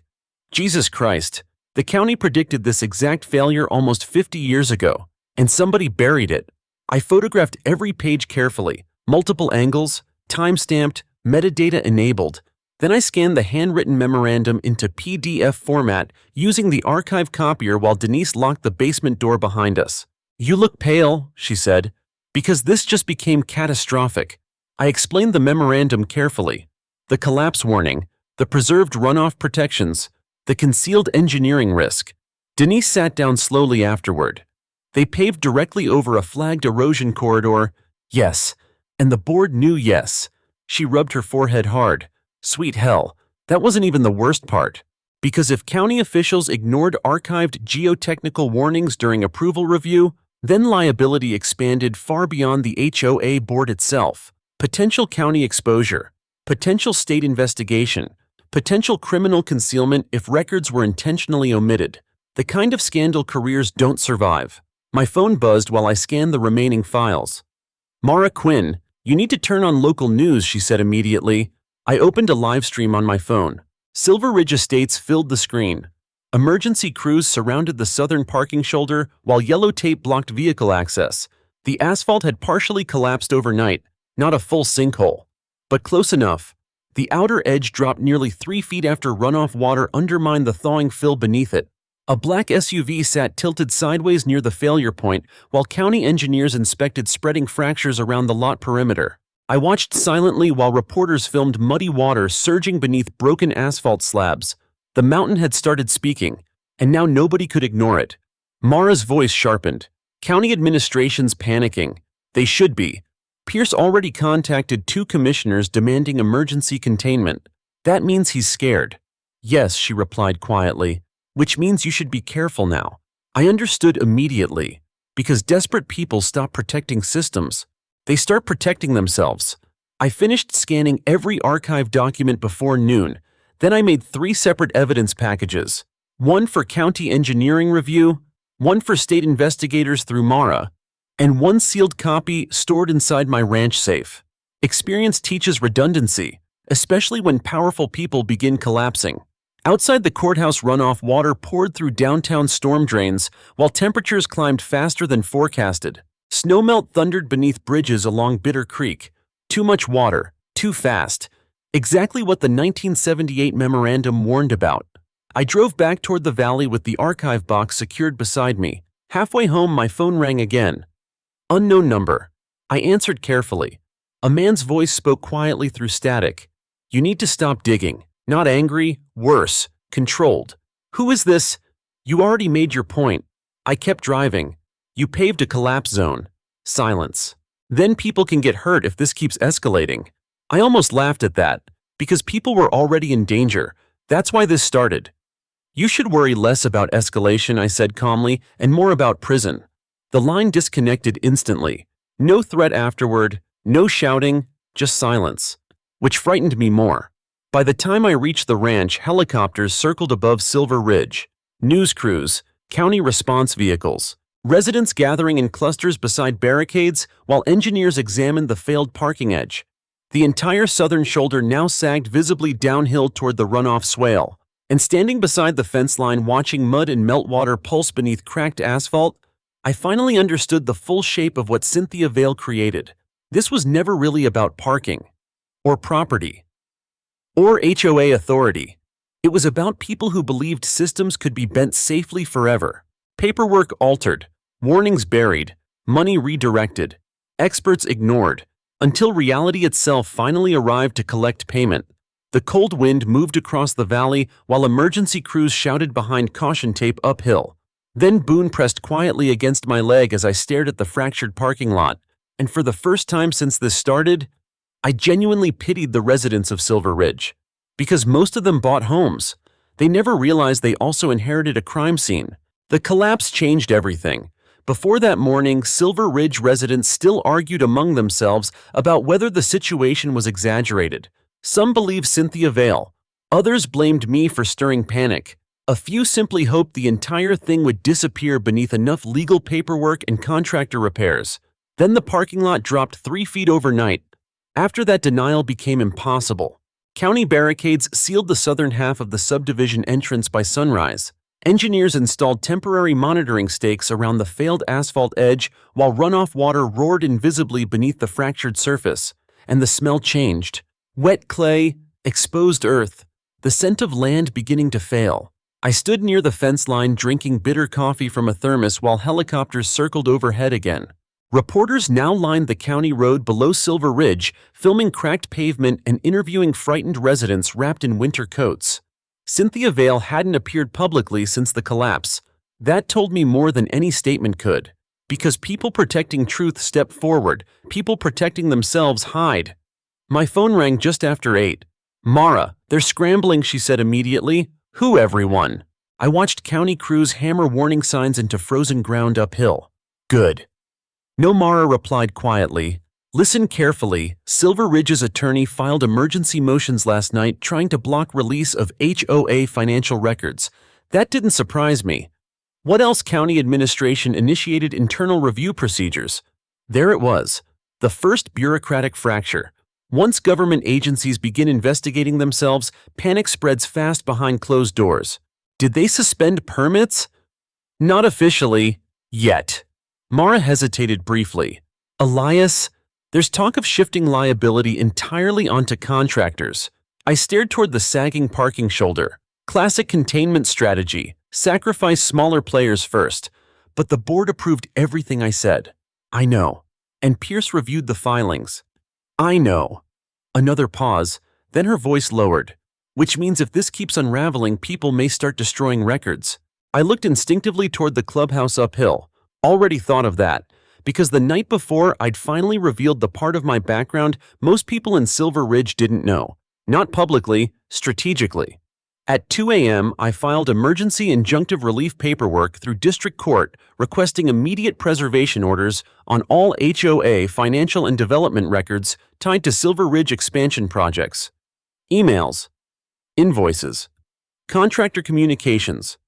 Jesus Christ, the county predicted this exact failure almost 50 years ago, and somebody buried it. I photographed every page carefully, multiple angles, time-stamped, metadata enabled. Then I scanned the handwritten memorandum into PDF format using the archive copier while Denise locked the basement door behind us. "You look pale," she said, "because this just became catastrophic." I explained the memorandum carefully. The collapse warning, the preserved runoff protections, the concealed engineering risk. Denise sat down slowly afterward. They paved directly over a flagged erosion corridor. Yes, and the board knew yes. She rubbed her forehead hard. Sweet hell, that wasn't even the worst part. Because if county officials ignored archived geotechnical warnings during approval review, then liability expanded far beyond the HOA board itself. Potential county exposure, potential state investigation, potential criminal concealment if records were intentionally omitted. The kind of scandal careers don't survive. My phone buzzed while I scanned the remaining files. "Mara Quinn, you need to turn on local news," she said immediately. I opened a live stream on my phone. Silver Ridge Estates filled the screen. Emergency crews surrounded the southern parking shoulder while yellow tape blocked vehicle access. The asphalt had partially collapsed overnight, not a full sinkhole, but close enough. The outer edge dropped nearly 3 feet after runoff water undermined the thawing fill beneath it. A black SUV sat tilted sideways near the failure point while county engineers inspected spreading fractures around the lot perimeter. I watched silently while reporters filmed muddy water surging beneath broken asphalt slabs. The mountain had started speaking, and now nobody could ignore it. Mara's voice sharpened. County administration's panicking. They should be. Pierce already contacted 2 commissioners demanding emergency containment. That means he's scared. Yes, she replied quietly, which means you should be careful now. I understood immediately, because desperate people stop protecting systems. They start protecting themselves. I finished scanning every archived document before noon. Then I made 3 separate evidence packages. One for county engineering review, one for state investigators through Mara, and one sealed copy stored inside my ranch safe. Experience teaches redundancy, especially when powerful people begin collapsing. Outside the courthouse, runoff water poured through downtown storm drains while temperatures climbed faster than forecasted. Snowmelt thundered beneath bridges along Bitter Creek. Too much water, too fast. Exactly what the 1978 memorandum warned about. I drove back toward the valley with the archive box secured beside me. Halfway home, my phone rang again. Unknown number. I answered carefully. A man's voice spoke quietly through static. You need to stop digging. Not angry, worse, controlled. Who is this? You already made your point. I kept driving. You paved a collapse zone. Silence. Then people can get hurt if this keeps escalating. I almost laughed at that, because people were already in danger. That's why this started. You should worry less about escalation, I said calmly, and more about prison. The line disconnected instantly. No threat afterward, no shouting, just silence, which frightened me more. By the time I reached the ranch, helicopters circled above Silver Ridge. News crews, county response vehicles, residents gathering in clusters beside barricades while engineers examined the failed parking edge. The entire southern shoulder now sagged visibly downhill toward the runoff swale, and standing beside the fence line watching mud and meltwater pulse beneath cracked asphalt, I finally understood the full shape of what Cynthia Vale created. This was never really about parking, or property, or HOA authority. It was about people who believed systems could be bent safely forever. Paperwork altered, warnings buried, money redirected, experts ignored, until reality itself finally arrived to collect payment. The cold wind moved across the valley while emergency crews shouted behind caution tape uphill. Then Boone pressed quietly against my leg as I stared at the fractured parking lot, and for the first time since this started, I genuinely pitied the residents of Silver Ridge. Because most of them bought homes. They never realized they also inherited a crime scene. The collapse changed everything. Before that morning, Silver Ridge residents still argued among themselves about whether the situation was exaggerated. Some believed Cynthia Vale. Others blamed me for stirring panic. A few simply hoped the entire thing would disappear beneath enough legal paperwork and contractor repairs. Then the parking lot dropped 3 feet overnight. After that, denial became impossible. County barricades sealed the southern half of the subdivision entrance by sunrise. Engineers installed temporary monitoring stakes around the failed asphalt edge while runoff water roared invisibly beneath the fractured surface. And the smell changed. Wet clay, exposed earth, the scent of land beginning to fail. I stood near the fence line drinking bitter coffee from a thermos while helicopters circled overhead again. Reporters now lined the county road below Silver Ridge, filming cracked pavement and interviewing frightened residents wrapped in winter coats. Cynthia Vale hadn't appeared publicly since the collapse. That told me more than any statement could. Because people protecting truth step forward, people protecting themselves hide. My phone rang just after 8. Mara, they're scrambling, she said immediately. Who, everyone? I watched county crews hammer warning signs into frozen ground uphill. Good. No, Mara replied quietly. Listen carefully. Silver Ridge's attorney filed emergency motions last night trying to block release of HOA financial records. That didn't surprise me. What else? County administration initiated internal review procedures. There it was. The first bureaucratic fracture. Once government agencies begin investigating themselves, panic spreads fast behind closed doors. Did they suspend permits? Not officially, yet. Mara hesitated briefly. Elias, there's talk of shifting liability entirely onto contractors. I stared toward the sagging parking shoulder. Classic containment strategy. Sacrifice smaller players first. But the board approved everything I said. I know. And Pierce reviewed the filings. I know. Another pause, then her voice lowered. Which means if this keeps unraveling, people may start destroying records. I looked instinctively toward the clubhouse uphill. Already thought of that, because the night before I'd finally revealed the part of my background most people in Silver Ridge didn't know. Not publicly, strategically. At 2 a.m., I filed emergency injunctive relief paperwork through district court requesting immediate preservation orders on all HOA financial and development records tied to Silver Ridge expansion projects. Emails, invoices, contractor communications,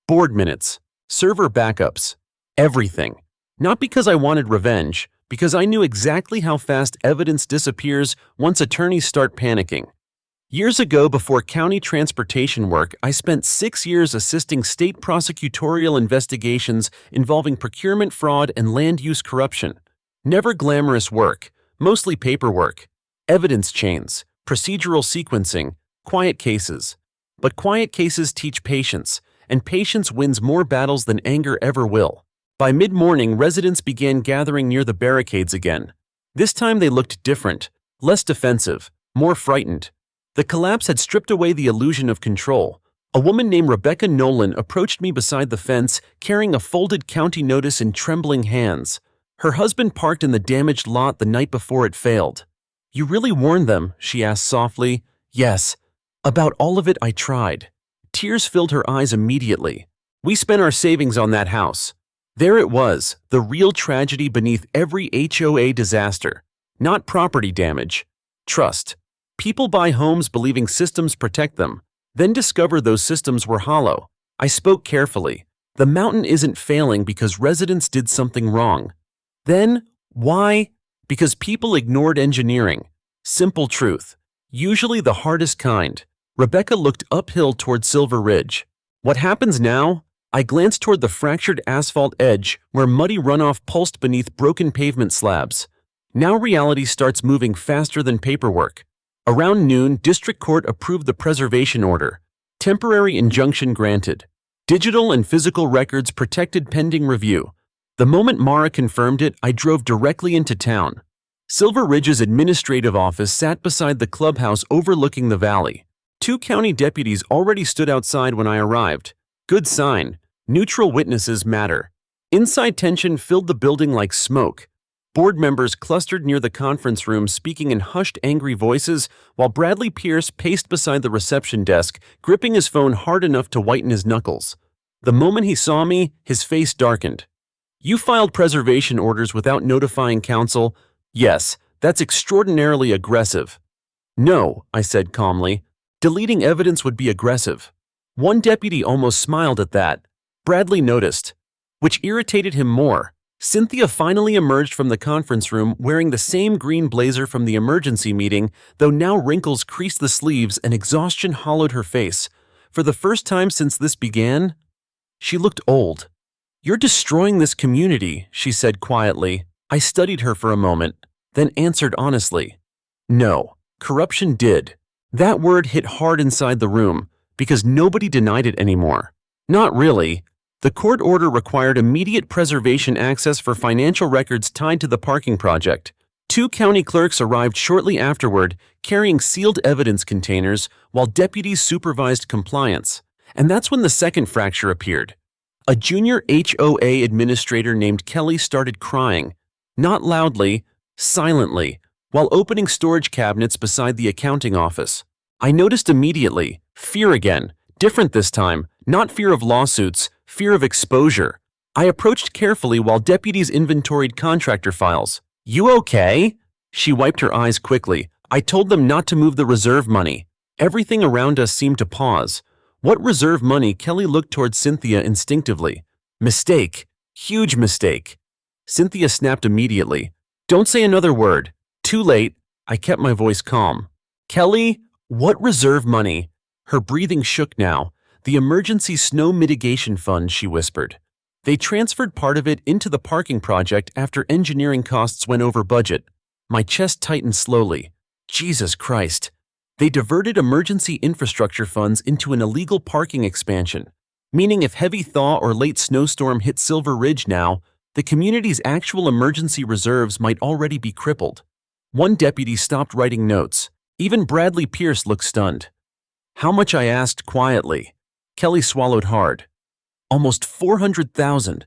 board minutes, server backups, everything. Not because I wanted revenge, because I knew exactly how fast evidence disappears once attorneys start panicking. Years ago, before county transportation work, I spent 6 years assisting state prosecutorial investigations involving procurement fraud and land use corruption. Never glamorous work, mostly paperwork, evidence chains, procedural sequencing, quiet cases. But quiet cases teach patience, and patience wins more battles than anger ever will. By mid-morning, residents began gathering near the barricades again. This time they looked different, less defensive, more frightened. The collapse had stripped away the illusion of control. A woman named Rebecca Nolan approached me beside the fence, carrying a folded county notice in trembling hands. Her husband parked in the damaged lot the night before it failed. "You really warned them?" she asked softly. "Yes. About all of it I tried." Tears filled her eyes immediately. "We spent our savings on that house." There it was, the real tragedy beneath every HOA disaster. Not property damage. Trust. People buy homes believing systems protect them, then discover those systems were hollow. I spoke carefully. The mountain isn't failing because residents did something wrong. Then, why? Because people ignored engineering. Simple truth. Usually the hardest kind. Rebecca looked uphill toward Silver Ridge. What happens now? I glanced toward the fractured asphalt edge where muddy runoff pulsed beneath broken pavement slabs. Now reality starts moving faster than paperwork. Around noon, district court approved the preservation order. Temporary injunction granted. Digital and physical records protected pending review. The moment Mara confirmed it, I drove directly into town. Silver Ridge's administrative office sat beside the clubhouse overlooking the valley. 2 county deputies already stood outside when I arrived. Good sign. Neutral witnesses matter. Inside tension filled the building like smoke. Board members clustered near the conference room speaking in hushed, angry voices, while Bradley Pierce paced beside the reception desk, gripping his phone hard enough to whiten his knuckles. The moment he saw me, his face darkened. "You filed preservation orders without notifying council?" "Yes, that's extraordinarily aggressive." "No," I said calmly. "Deleting evidence would be aggressive." One deputy almost smiled at that. Bradley noticed, which irritated him more. Cynthia finally emerged from the conference room wearing the same green blazer from the emergency meeting, though now wrinkles creased the sleeves and exhaustion hollowed her face. For the first time since this began, she looked old. "You're destroying this community," she said quietly. I studied her for a moment, then answered honestly. "No, corruption did." That word hit hard inside the room, because nobody denied it anymore. Not really. The court order required immediate preservation access for financial records tied to the parking project. 2 county clerks arrived shortly afterward, carrying sealed evidence containers, while deputies supervised compliance. And that's when the second fracture appeared. A junior HOA administrator named Kelly started crying, not loudly, silently, while opening storage cabinets beside the accounting office. I noticed immediately, fear again, different this time, not fear of lawsuits, fear of exposure. I approached carefully while deputies inventoried contractor files. "You okay?" She wiped her eyes quickly. "I told them not to move the reserve money." Everything around us seemed to pause. What reserve money? Kelly looked toward Cynthia instinctively. "Mistake. Huge mistake." Cynthia snapped immediately. "Don't say another word." Too late. I kept my voice calm. "Kelly, what reserve money?" Her breathing shook now. "The emergency snow mitigation fund," she whispered. "They transferred part of it into the parking project after engineering costs went over budget." My chest tightened slowly. Jesus Christ. They diverted emergency infrastructure funds into an illegal parking expansion, meaning if heavy thaw or late snowstorm hit Silver Ridge now, the community's actual emergency reserves might already be crippled. One deputy stopped writing notes. Even Bradley Pierce looked stunned. How much, I asked quietly. Kelly swallowed hard. Almost 400,000.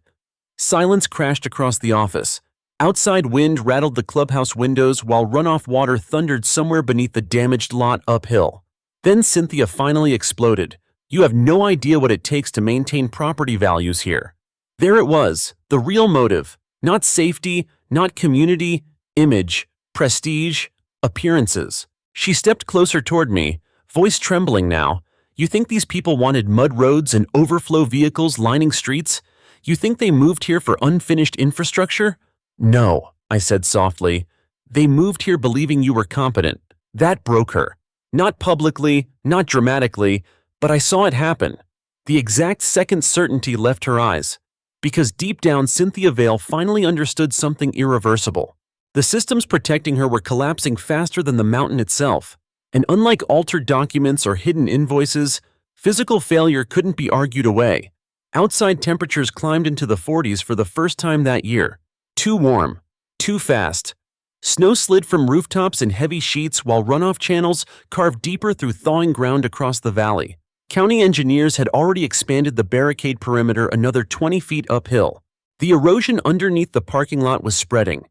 Silence crashed across the office. Outside wind rattled the clubhouse windows while runoff water thundered somewhere beneath the damaged lot uphill. Then Cynthia finally exploded. You have no idea what it takes to maintain property values here. There it was, the real motive. Not safety, not community, image, prestige, appearances. She stepped closer toward me, voice trembling now. You think these people wanted mud roads and overflow vehicles lining streets? You think they moved here for unfinished infrastructure? No, I said softly. They moved here believing you were competent. That broke her. Not publicly, not dramatically, but I saw it happen. The exact second certainty left her eyes. Because deep down, Cynthia Vale finally understood something irreversible. The systems protecting her were collapsing faster than the mountain itself. And unlike altered documents or hidden invoices, physical failure couldn't be argued away. Outside temperatures climbed into the 40s for the first time that year. Too warm. Too fast. Snow slid from rooftops in heavy sheets while runoff channels carved deeper through thawing ground across the valley. County engineers had already expanded the barricade perimeter another 20 feet uphill. The erosion underneath the parking lot was spreading.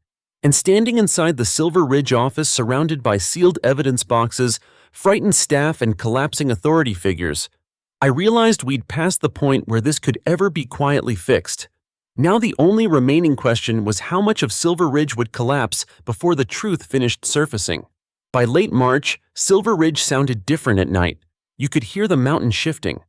And standing inside the Silver Ridge office surrounded by sealed evidence boxes, frightened staff, and collapsing authority figures, I realized we'd passed the point where this could ever be quietly fixed. Now the only remaining question was how much of Silver Ridge would collapse before the truth finished surfacing. By late March, Silver Ridge sounded different at night. You could hear the mountain shifting.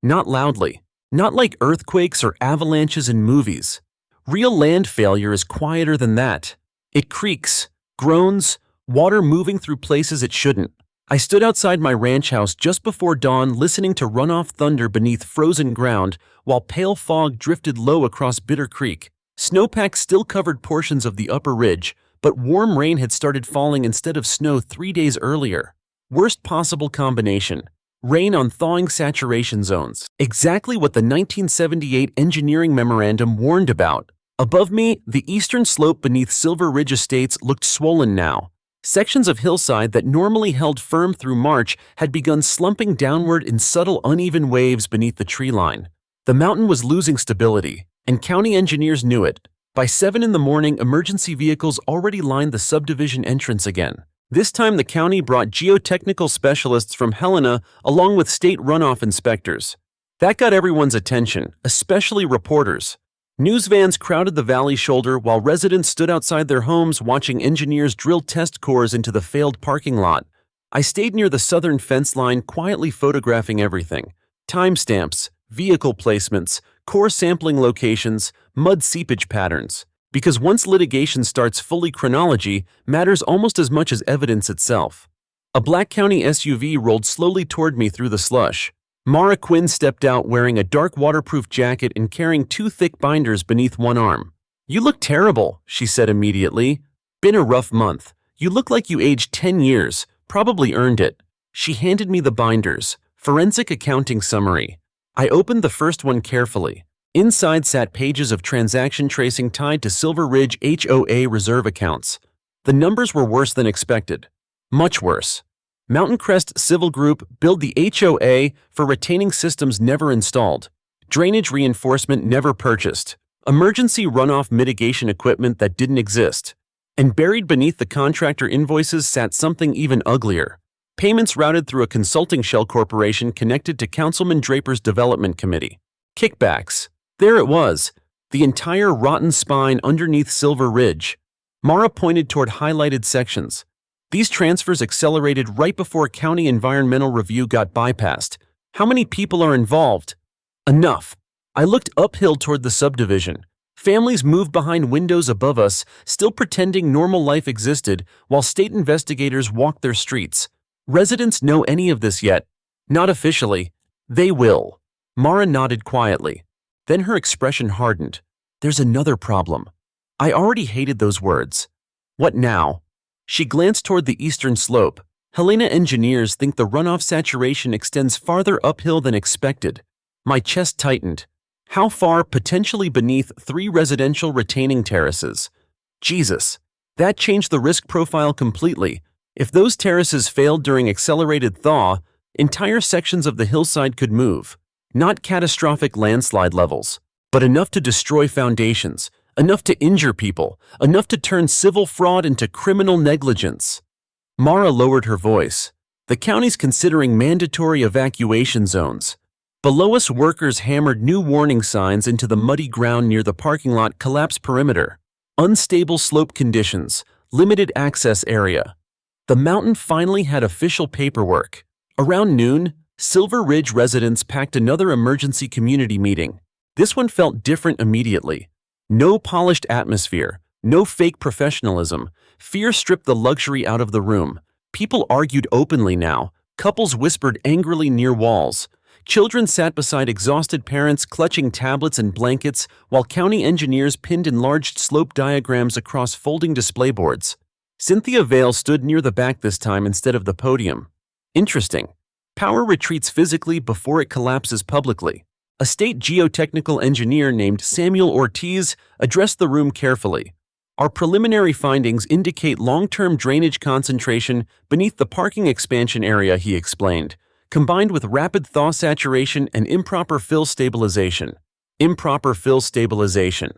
Not loudly. Not like earthquakes or avalanches in movies. Real land failure is quieter than that. It creaks, groans, water moving through places it shouldn't. I stood outside my ranch house just before dawn listening to runoff thunder beneath frozen ground while pale fog drifted low across Bitter Creek. Snowpack still covered portions of the upper ridge, but warm rain had started falling instead of snow 3 days earlier. Worst possible combination. Rain on thawing saturation zones. Exactly what the 1978 engineering memorandum warned about. Above me, the eastern slope beneath Silver Ridge Estates looked swollen now. Sections of hillside that normally held firm through March had begun slumping downward in subtle uneven waves beneath the tree line. The mountain was losing stability, and county engineers knew it. By 7 in the morning, emergency vehicles already lined the subdivision entrance again. This time the county brought geotechnical specialists from Helena along with state runoff inspectors. That got everyone's attention, especially reporters. News vans crowded the valley shoulder while residents stood outside their homes watching engineers drill test cores into the failed parking lot. I stayed near the southern fence line quietly photographing everything. Timestamps, vehicle placements, core sampling locations, mud seepage patterns. Because once litigation starts, fully chronology matters almost as much as evidence itself. A Black County SUV rolled slowly toward me through the slush. Mara Quinn stepped out wearing a dark waterproof jacket and carrying 2 thick binders beneath one arm. You look terrible, she said immediately. Been a rough month. You look like you aged 10 years, probably earned it. She handed me the binders. Forensic accounting summary. I opened the first one carefully. Inside sat pages of transaction tracing tied to Silver Ridge HOA reserve accounts. The numbers were worse than expected. Much worse. Mountain Crest Civil Group billed the HOA for retaining systems never installed, drainage reinforcement never purchased, emergency runoff mitigation equipment that didn't exist. And buried beneath the contractor invoices sat something even uglier. Payments routed through a consulting shell corporation connected to Councilman Draper's development committee. Kickbacks. There it was, the entire rotten spine underneath Silver Ridge. Mara pointed toward highlighted sections. These transfers accelerated right before county environmental review got bypassed. How many people are involved? Enough. I looked uphill toward the subdivision. Families moved behind windows above us, still pretending normal life existed, while state investigators walked their streets. Residents know any of this yet? Not officially. They will. Mara nodded quietly. Then her expression hardened. There's another problem. I already hated those words. What now? She glanced toward the eastern slope. Helena engineers think the runoff saturation extends farther uphill than expected. My chest tightened. How far? Potentially beneath 3 residential retaining terraces. Jesus. That changed the risk profile completely. If those terraces failed during accelerated thaw, entire sections of the hillside could move. Not catastrophic landslide levels, but enough to destroy foundations, enough to injure people, enough to turn civil fraud into criminal negligence. Mara lowered her voice. The county's considering mandatory evacuation zones. Below us, workers hammered new warning signs into the muddy ground near the parking lot collapse perimeter. Unstable slope conditions, limited access area. The mountain finally had official paperwork. Around noon, Silver Ridge residents packed another emergency community meeting. This one felt different immediately. No polished atmosphere, no fake professionalism. Fear stripped the luxury out of the room. People argued openly now. Couples whispered angrily near walls. Children sat beside exhausted parents clutching tablets and blankets, while county engineers pinned enlarged slope diagrams across folding display boards. Cynthia Vale stood near the back this time instead of the podium. Interesting. Power retreats physically before it collapses publicly. A state geotechnical engineer named Samuel Ortiz addressed the room carefully. Our preliminary findings indicate long-term drainage concentration beneath the parking expansion area, he explained, combined with rapid thaw saturation and improper fill stabilization. Improper fill stabilization.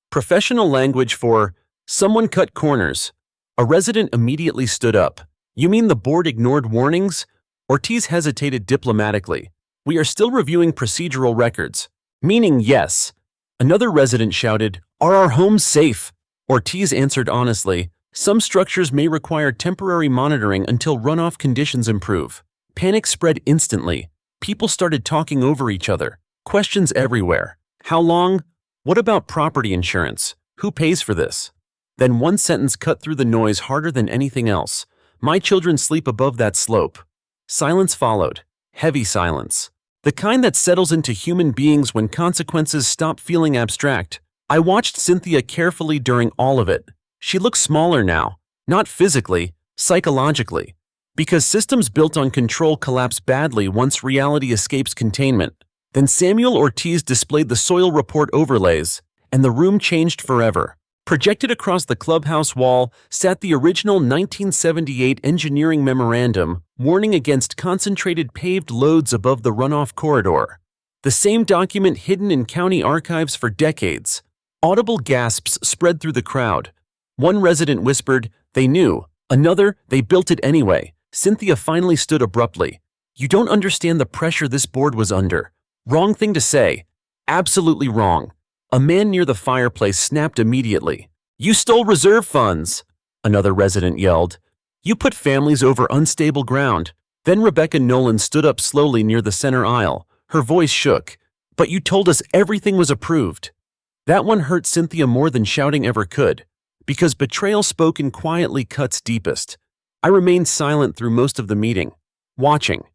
Professional language for someone cut corners. A resident immediately stood up. You mean the board ignored warnings? Ortiz hesitated diplomatically. We are still reviewing procedural records. Meaning yes. Another resident shouted, Are our homes safe? Ortiz answered honestly, some structures may require temporary monitoring until runoff conditions improve. Panic spread instantly. People started talking over each other. Questions everywhere. How long? What about property insurance? Who pays for this? Then one sentence cut through the noise harder than anything else. My children sleep above that slope. Silence followed. Heavy silence. The kind that settles into human beings when consequences stop feeling abstract. I watched Cynthia carefully during all of it. She looks smaller now. Not physically, psychologically. Because systems built on control collapse badly once reality escapes containment. Then Samuel Ortiz displayed the soil report overlays, and the room changed forever. Projected across the clubhouse wall sat the original 1978 engineering memorandum warning against concentrated paved loads above the runoff corridor. The same document hidden in county archives for decades. Audible gasps spread through the crowd. One resident whispered, they knew. Another, they built it anyway. Cynthia finally stood abruptly. You don't understand the pressure this board was under. Wrong thing to say. Absolutely wrong. A man near the fireplace snapped immediately. You stole reserve funds, another resident yelled. You put families over unstable ground. Then Rebecca Nolan stood up slowly near the center aisle. Her voice shook. But you told us everything was approved. That one hurt Cynthia more than shouting ever could. Because betrayal spoken quietly cuts deepest. I remained silent through most of the meeting. Watching.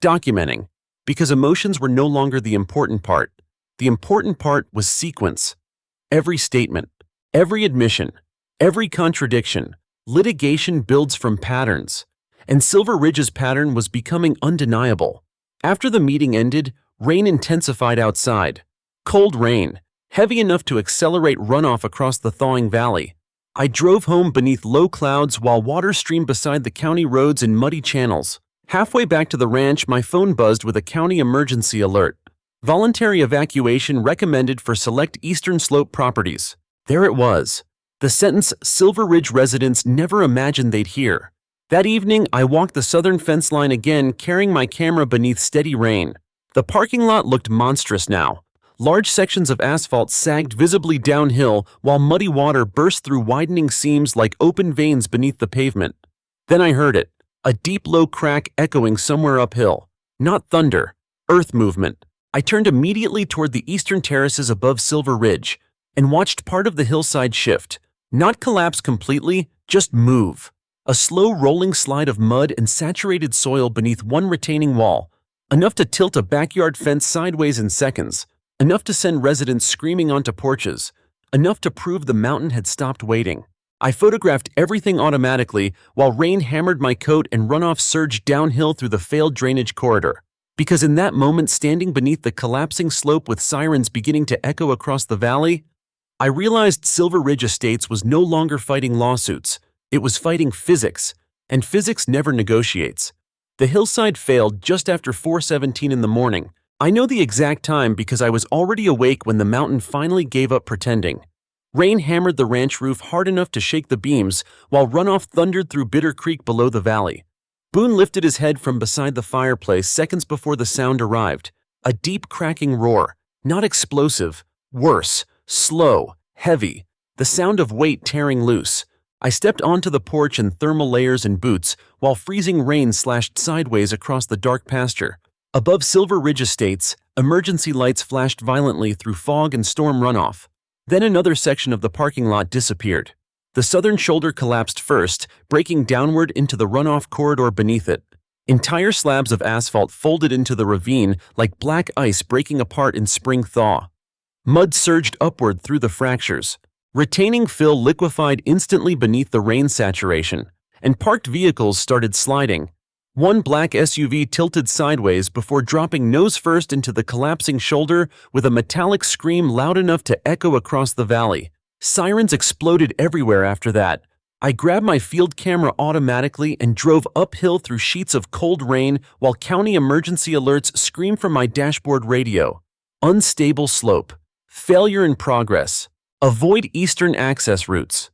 Documenting. Because emotions were no longer the important part. The important part was sequence. Every statement, every admission, every contradiction, litigation builds from patterns. And Silver Ridge's pattern was becoming undeniable. After the meeting ended, rain intensified outside. Cold rain, heavy enough to accelerate runoff across the thawing valley. I drove home beneath low clouds while water streamed beside the county roads in muddy channels. Halfway back to the ranch, my phone buzzed with a county emergency alert. Voluntary evacuation recommended for select eastern slope properties. There it was. The sentence Silver Ridge residents never imagined they'd hear. That evening, I walked the southern fence line again, carrying my camera beneath steady rain. The parking lot looked monstrous now. Large sections of asphalt sagged visibly downhill while muddy water burst through widening seams like open veins beneath the pavement. Then I heard it, a deep low crack echoing somewhere uphill. Not thunder, earth movement. I turned immediately toward the eastern terraces above Silver Ridge and watched part of the hillside shift. Not collapse completely, just move. A slow rolling slide of mud and saturated soil beneath one retaining wall, enough to tilt a backyard fence sideways in seconds, enough to send residents screaming onto porches, enough to prove the mountain had stopped waiting. I photographed everything automatically while rain hammered my coat and runoff surged downhill through the failed drainage corridor. Because in that moment, standing beneath the collapsing slope with sirens beginning to echo across the valley, I realized Silver Ridge Estates was no longer fighting lawsuits. It was fighting physics, and physics never negotiates. The hillside failed just after 4:17 in the morning. I know the exact time because I was already awake when the mountain finally gave up pretending. Rain hammered the ranch roof hard enough to shake the beams, while runoff thundered through Bitter Creek below the valley. Boone lifted his head from beside the fireplace seconds before the sound arrived. A deep cracking roar, not explosive, worse, slow, heavy, the sound of weight tearing loose. I stepped onto the porch in thermal layers and boots, while freezing rain slashed sideways across the dark pasture. Above Silver Ridge Estates, emergency lights flashed violently through fog and storm runoff. Then another section of the parking lot disappeared. The southern shoulder collapsed first, breaking downward into the runoff corridor beneath it. Entire slabs of asphalt folded into the ravine like black ice breaking apart in spring thaw. Mud surged upward through the fractures. Retaining fill liquefied instantly beneath the rain saturation, and parked vehicles started sliding. One black SUV tilted sideways before dropping nose first into the collapsing shoulder with a metallic scream loud enough to echo across the valley. Sirens exploded everywhere after that. I grabbed my field camera automatically and drove uphill through sheets of cold rain while county emergency alerts screamed from my dashboard radio. Unstable slope. Failure in progress. Avoid eastern access routes.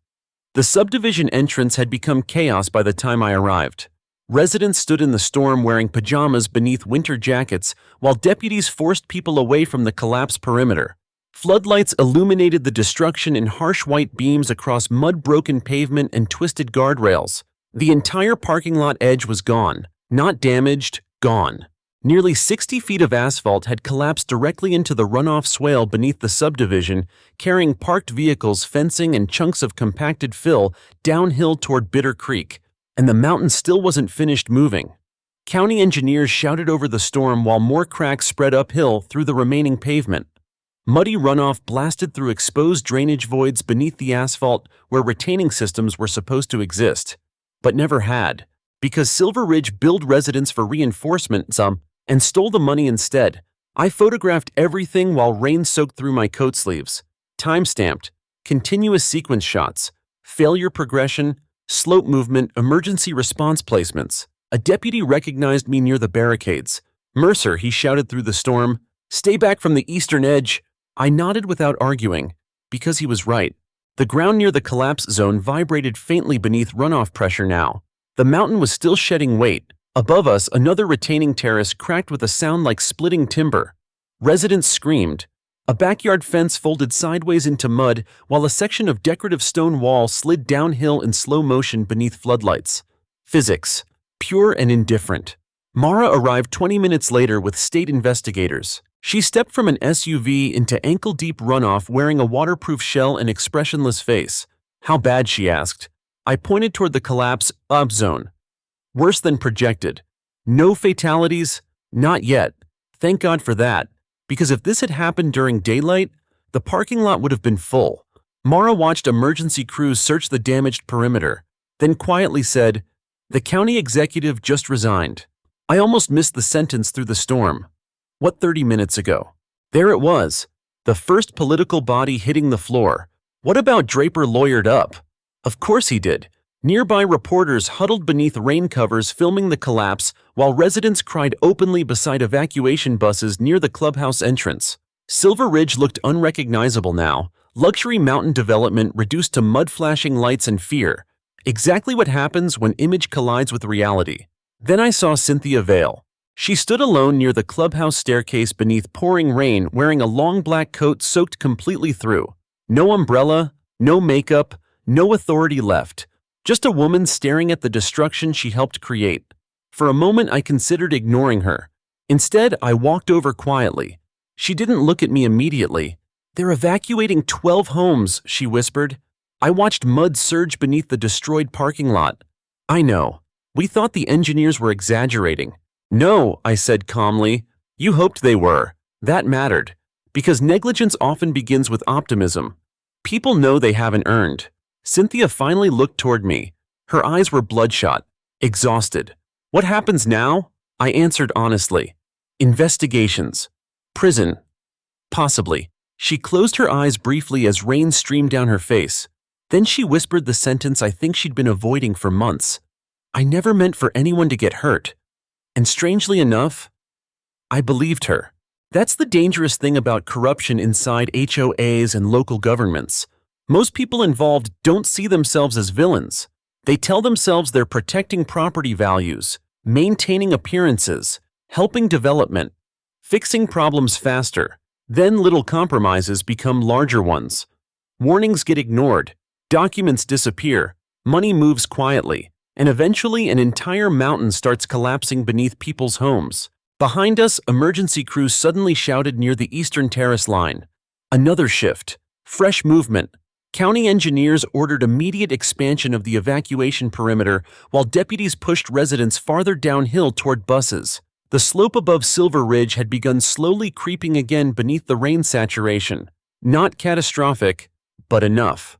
The subdivision entrance had become chaos by the time I arrived. Residents stood in the storm wearing pajamas beneath winter jackets, while deputies forced people away from the collapsed perimeter. Floodlights illuminated the destruction in harsh white beams across mud-broken pavement and twisted guardrails. The entire parking lot edge was gone. Not damaged, gone. Nearly 60 feet of asphalt had collapsed directly into the runoff swale beneath the subdivision, carrying parked vehicles, fencing, and chunks of compacted fill downhill toward Bitter Creek. And the mountain still wasn't finished moving. County engineers shouted over the storm while more cracks spread uphill through the remaining pavement. Muddy runoff blasted through exposed drainage voids beneath the asphalt where retaining systems were supposed to exist, but never had, because Silver Ridge billed residents for reinforcement and stole the money instead. I photographed everything while rain soaked through my coat sleeves. Time-stamped, continuous sequence shots, failure progression, slope movement, emergency response placements. A deputy recognized me near the barricades. "Mercer," he shouted through the storm. "Stay back from the eastern edge." I nodded without arguing, because he was right. The ground near the collapse zone vibrated faintly beneath runoff pressure now. The mountain was still shedding weight. Above us, another retaining terrace cracked with a sound like splitting timber. Residents screamed. A backyard fence folded sideways into mud, while a section of decorative stone wall slid downhill in slow motion beneath floodlights. Physics. Pure and indifferent. Mara arrived 20 minutes later with state investigators. She stepped from an SUV into ankle-deep runoff wearing a waterproof shell and expressionless face. "How bad?" she asked. I pointed toward the collapse zone. "Worse than projected. No fatalities? Not yet. Thank God for that. Because if this had happened during daylight, the parking lot would have been full." Mara watched emergency crews search the damaged perimeter, then quietly said, "The county executive just resigned." I almost missed the sentence through the storm. What, 30 minutes ago? There it was. The first political body hitting the floor. What about Draper lawyered up? Of course he did. Nearby reporters huddled beneath rain covers filming the collapse, while residents cried openly beside evacuation buses near the clubhouse entrance. Silver Ridge looked unrecognizable now, luxury mountain development reduced to mud-flashing lights and fear. Exactly what happens when image collides with reality. Then I saw Cynthia Vale. She stood alone near the clubhouse staircase beneath pouring rain, wearing a long black coat soaked completely through. No umbrella, no makeup, no authority left. Just a woman staring at the destruction she helped create. For a moment I considered ignoring her. Instead, I walked over quietly. She didn't look at me immediately. "They're evacuating 12 homes," she whispered. I watched mud surge beneath the destroyed parking lot. "I know. We thought the engineers were exaggerating." "No," I said calmly. "You hoped they were. That mattered. Because negligence often begins with optimism. People know they haven't earned." Cynthia finally looked toward me. Her eyes were bloodshot, exhausted. "What happens now?" I answered honestly. "Investigations. Prison. Possibly." She closed her eyes briefly as rain streamed down her face. Then she whispered the sentence I think she'd been avoiding for months. I never meant for anyone to get hurt. And strangely enough, I believed her. That's the dangerous thing about corruption inside HOAs and local governments. Most people involved don't see themselves as villains. They tell themselves they're protecting property values, maintaining appearances, helping development, fixing problems faster. Then little compromises become larger ones. Warnings get ignored, documents disappear, money moves quietly, and eventually an entire mountain starts collapsing beneath people's homes. Behind us, emergency crews suddenly shouted near the Eastern Terrace line. Another shift. Fresh movement. County engineers ordered immediate expansion of the evacuation perimeter while deputies pushed residents farther downhill toward buses. The slope above Silver Ridge had begun slowly creeping again beneath the rain saturation. Not catastrophic, but enough.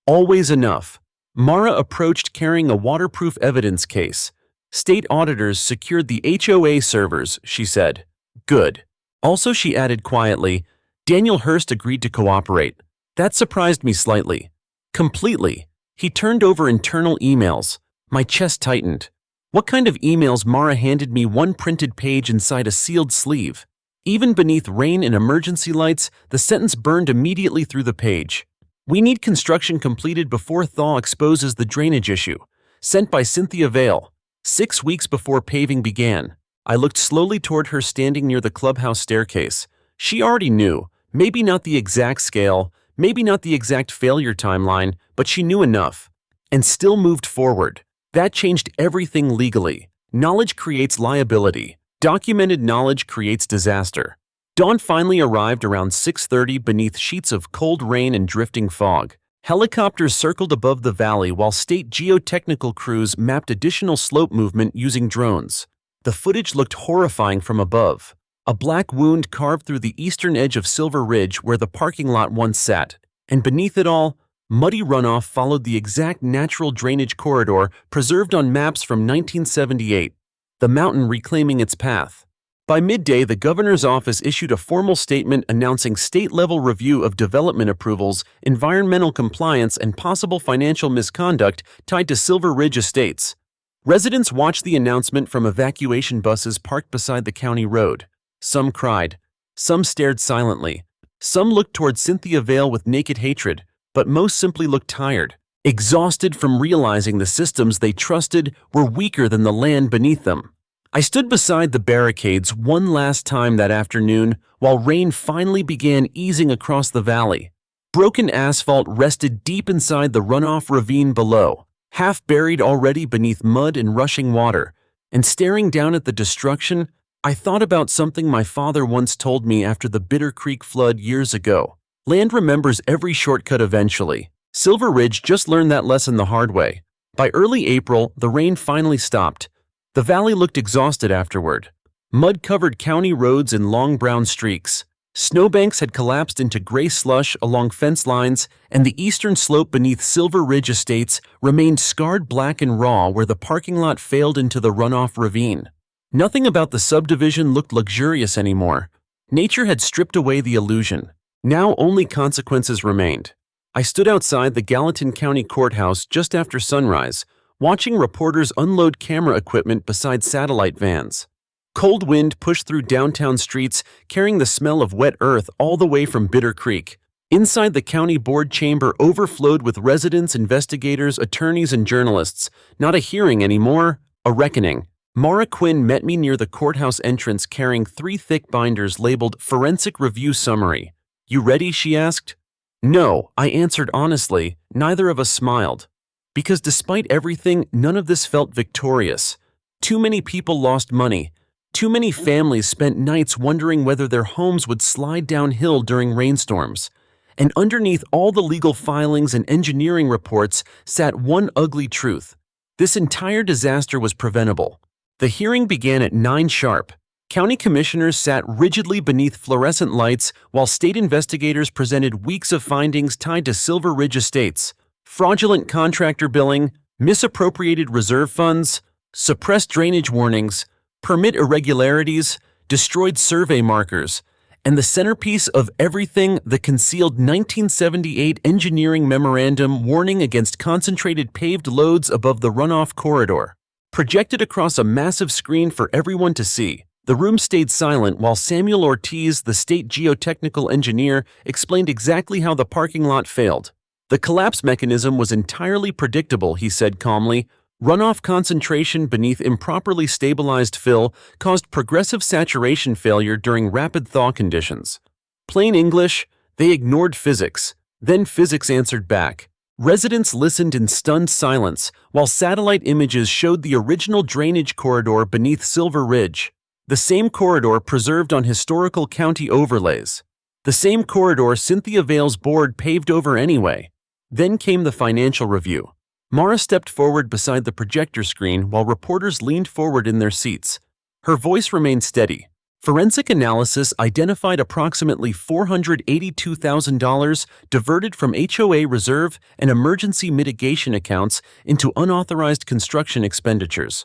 Always enough. Mara approached carrying a waterproof evidence case. State auditors secured the HOA servers, she said. Good. Also, she added quietly, Daniel Hurst agreed to cooperate. That surprised me slightly. Completely. He turned over internal emails. My chest tightened. What kind of emails? Mara handed me one printed page inside a sealed sleeve. Even beneath rain and emergency lights, the sentence burned immediately through the page. We need construction completed before thaw exposes the drainage issue. Sent by Cynthia Vale. 6 weeks before paving began. I looked slowly toward her standing near the clubhouse staircase. She already knew, maybe not the exact scale, maybe not the exact failure timeline, but she knew enough. And still moved forward. That changed everything legally. Knowledge creates liability. Documented knowledge creates disaster. Dawn finally arrived around 6:30 beneath sheets of cold rain and drifting fog. Helicopters circled above the valley while state geotechnical crews mapped additional slope movement using drones. The footage looked horrifying from above. A black wound carved through the eastern edge of Silver Ridge where the parking lot once sat. And beneath it all, muddy runoff followed the exact natural drainage corridor preserved on maps from 1978, the mountain reclaiming its path. By midday, the governor's office issued a formal statement announcing state-level review of development approvals, environmental compliance, and possible financial misconduct tied to Silver Ridge estates. Residents watched the announcement from evacuation buses parked beside the county road. Some cried. Some stared silently. Some looked toward Cynthia Vale with naked hatred, but most simply looked tired, exhausted from realizing the systems they trusted were weaker than the land beneath them. I stood beside the barricades one last time that afternoon while rain finally began easing across the valley. Broken asphalt rested deep inside the runoff ravine below, half buried already beneath mud and rushing water. And staring down at the destruction, I thought about something my father once told me after the Bitter Creek flood years ago. Land remembers every shortcut eventually. Silver Ridge just learned that lesson the hard way. By early April, the rain finally stopped. The valley looked exhausted afterward. Mud covered county roads in long brown streaks. Snowbanks had collapsed into gray slush along fence lines, and the eastern slope beneath Silver Ridge Estates remained scarred black and raw where the parking lot failed into the runoff ravine. Nothing about the subdivision looked luxurious anymore. Nature had stripped away the illusion. Now only consequences remained. I stood outside the Gallatin County Courthouse just after sunrise, watching reporters unload camera equipment beside satellite vans. Cold wind pushed through downtown streets, carrying the smell of wet earth all the way from Bitter Creek. Inside the county board chamber overflowed with residents, investigators, attorneys, and journalists. Not a hearing anymore, a reckoning. Mara Quinn met me near the courthouse entrance carrying 3 thick binders labeled Forensic Review Summary. You ready? She asked. No, I answered honestly. Neither of us smiled. Because despite everything, none of this felt victorious. Too many people lost money. Too many families spent nights wondering whether their homes would slide downhill during rainstorms. And underneath all the legal filings and engineering reports sat one ugly truth. This entire disaster was preventable. The hearing began at 9 sharp. County commissioners sat rigidly beneath fluorescent lights while state investigators presented weeks of findings tied to Silver Ridge Estates. Fraudulent contractor billing, misappropriated reserve funds, suppressed drainage warnings, permit irregularities, destroyed survey markers. And the centerpiece of everything, the concealed 1978 engineering memorandum warning against concentrated paved loads above the runoff corridor. Projected across a massive screen for everyone to see, the room stayed silent while Samuel Ortiz, the state geotechnical engineer, explained exactly how the parking lot failed. The collapse mechanism was entirely predictable, he said calmly. Runoff concentration beneath improperly stabilized fill caused progressive saturation failure during rapid thaw conditions. Plain English, they ignored physics. Then physics answered back. Residents listened in stunned silence while satellite images showed the original drainage corridor beneath Silver Ridge. The same corridor preserved on historical county overlays. The same corridor Cynthia Vale's board paved over anyway. Then came the financial review. Mara stepped forward beside the projector screen while reporters leaned forward in their seats. Her voice remained steady. Forensic analysis identified approximately $482,000 diverted from HOA reserve and emergency mitigation accounts into unauthorized construction expenditures.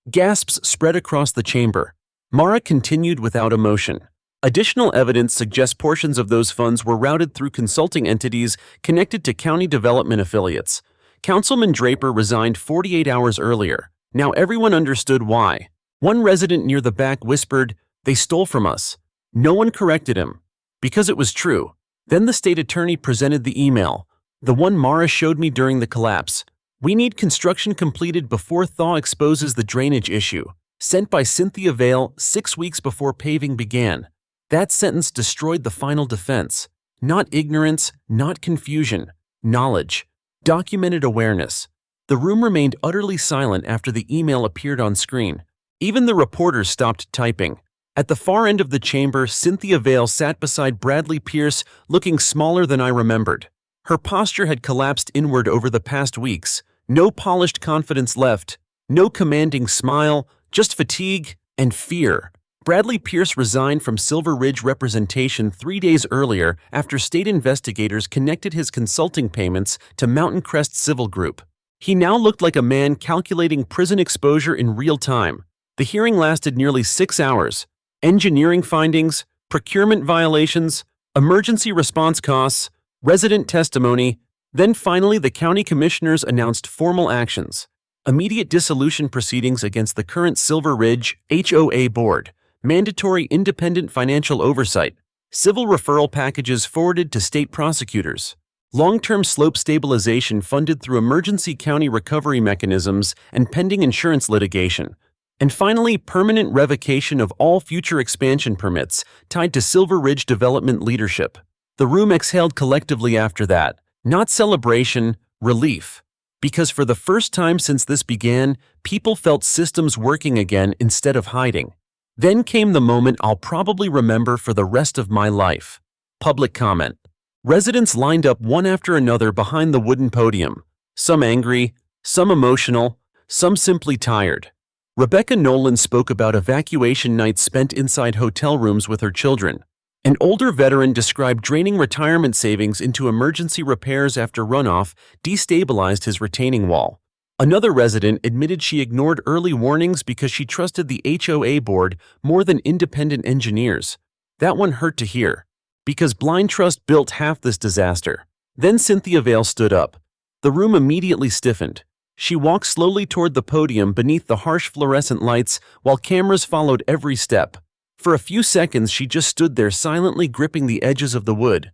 Gasps spread across the chamber. Mara continued without emotion. Additional evidence suggests portions of those funds were routed through consulting entities connected to county development affiliates. Councilman Draper resigned 48 hours earlier. Now everyone understood why. One resident near the back whispered, "They stole from us." No one corrected him. Because it was true. Then the state attorney presented the email. The one Mara showed me during the collapse. "We need construction completed before thaw exposes the drainage issue." Sent by Cynthia Vale 6 weeks before paving began. That sentence destroyed the final defense. Not ignorance, not confusion. Knowledge. Documented awareness. The room remained utterly silent after the email appeared on screen. Even the reporters stopped typing. At the far end of the chamber, Cynthia Vale sat beside Bradley Pierce, looking smaller than I remembered. Her posture had collapsed inward over the past weeks. No polished confidence left. No commanding smile, just fatigue and fear. Bradley Pierce resigned from Silver Ridge representation 3 days earlier after state investigators connected his consulting payments to Mountain Crest Civil Group. He now looked like a man calculating prison exposure in real time. The hearing lasted nearly 6 hours. Engineering findings, procurement violations, emergency response costs, resident testimony. Then finally the county commissioners announced formal actions. Immediate dissolution proceedings against the current Silver Ridge HOA board. Mandatory independent financial oversight, civil referral packages forwarded to state prosecutors, long-term slope stabilization funded through emergency county recovery mechanisms and pending insurance litigation, and finally permanent revocation of all future expansion permits tied to Silver Ridge development leadership. The room exhaled collectively after that, not celebration, relief. Because for the first time since this began, people felt systems working again instead of hiding. Then came the moment I'll probably remember for the rest of my life. Public comment. Residents lined up one after another behind the wooden podium. Some angry, some emotional, some simply tired. Rebecca Nolan spoke about evacuation nights spent inside hotel rooms with her children. An older veteran described draining retirement savings into emergency repairs after runoff destabilized his retaining wall. Another resident admitted she ignored early warnings because she trusted the HOA board more than independent engineers. That one hurt to hear, because blind trust built half this disaster. Then Cynthia Vale stood up. The room immediately stiffened. She walked slowly toward the podium beneath the harsh fluorescent lights while cameras followed every step. For a few seconds she just stood there silently gripping the edges of the wood.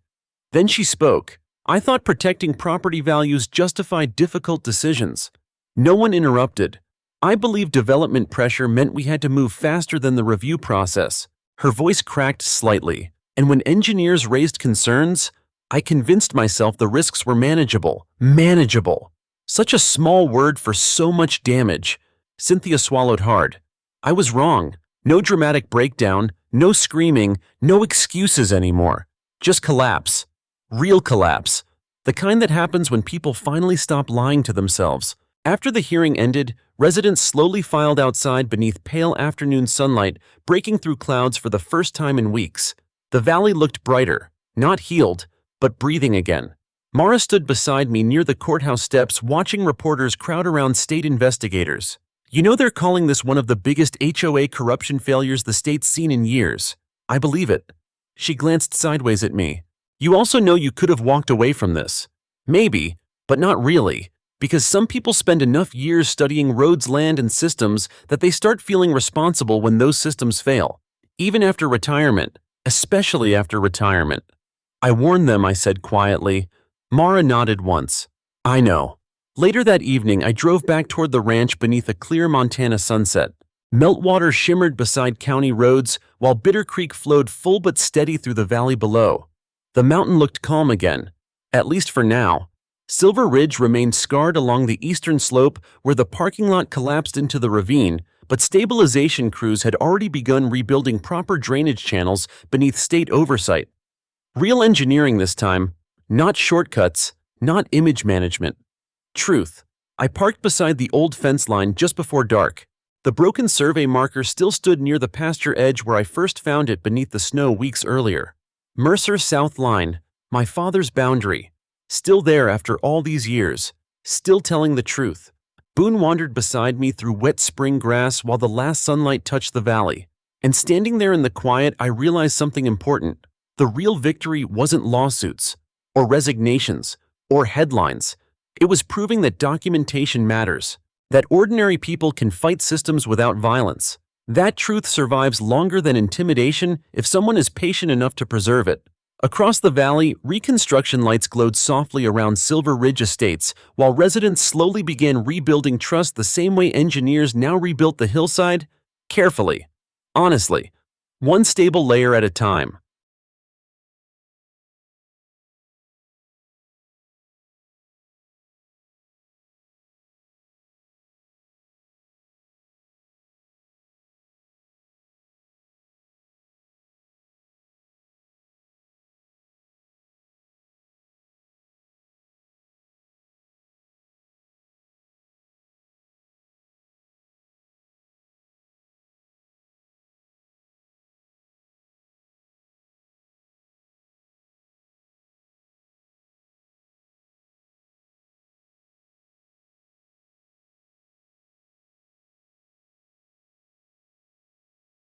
Then she spoke. "I thought protecting property values justified difficult decisions." No one interrupted. "I believe development pressure meant we had to move faster than the review process." Her voice cracked slightly. "And when engineers raised concerns, I convinced myself the risks were manageable." Manageable. Such a small word for so much damage. Cynthia swallowed hard. "I was wrong. No dramatic breakdown, no screaming, no excuses anymore. Just collapse. Real collapse. The kind that happens when people finally stop lying to themselves." After the hearing ended, residents slowly filed outside beneath pale afternoon sunlight, breaking through clouds for the first time in weeks. The valley looked brighter, not healed, but breathing again. Mara stood beside me near the courthouse steps watching reporters crowd around state investigators. "You know they're calling this one of the biggest HOA corruption failures the state's seen in years." "I believe it." She glanced sideways at me. You also know you could have walked away from this. Maybe, but not really, because some people spend enough years studying roads, land, and systems that they start feeling responsible when those systems fail, even after retirement, especially after retirement. I warned them, I said quietly. Mara nodded once. I know. Later that evening, I drove back toward the ranch beneath a clear Montana sunset. Meltwater shimmered beside county roads, while Bitter Creek flowed full but steady through the valley below. The mountain looked calm again, at least for now. Silver Ridge remained scarred along the eastern slope where the parking lot collapsed into the ravine, but stabilization crews had already begun rebuilding proper drainage channels beneath state oversight. Real engineering this time, not shortcuts, not image management. Truth. I parked beside the old fence line just before dark. The broken survey marker still stood near the pasture edge where I first found it beneath the snow weeks earlier. Mercer South Line, my father's boundary. Still there after all these years. Still telling the truth. Boone wandered beside me through wet spring grass while the last sunlight touched the valley. And standing there in the quiet, I realized something important. The real victory wasn't lawsuits, or resignations, or headlines. It was proving that documentation matters. That ordinary people can fight systems without violence. That truth survives longer than intimidation if someone is patient enough to preserve it. Across the valley, reconstruction lights glowed softly around Silver Ridge Estates, while residents slowly began rebuilding trust the same way engineers now rebuilt the hillside, carefully, honestly, one stable layer at a time.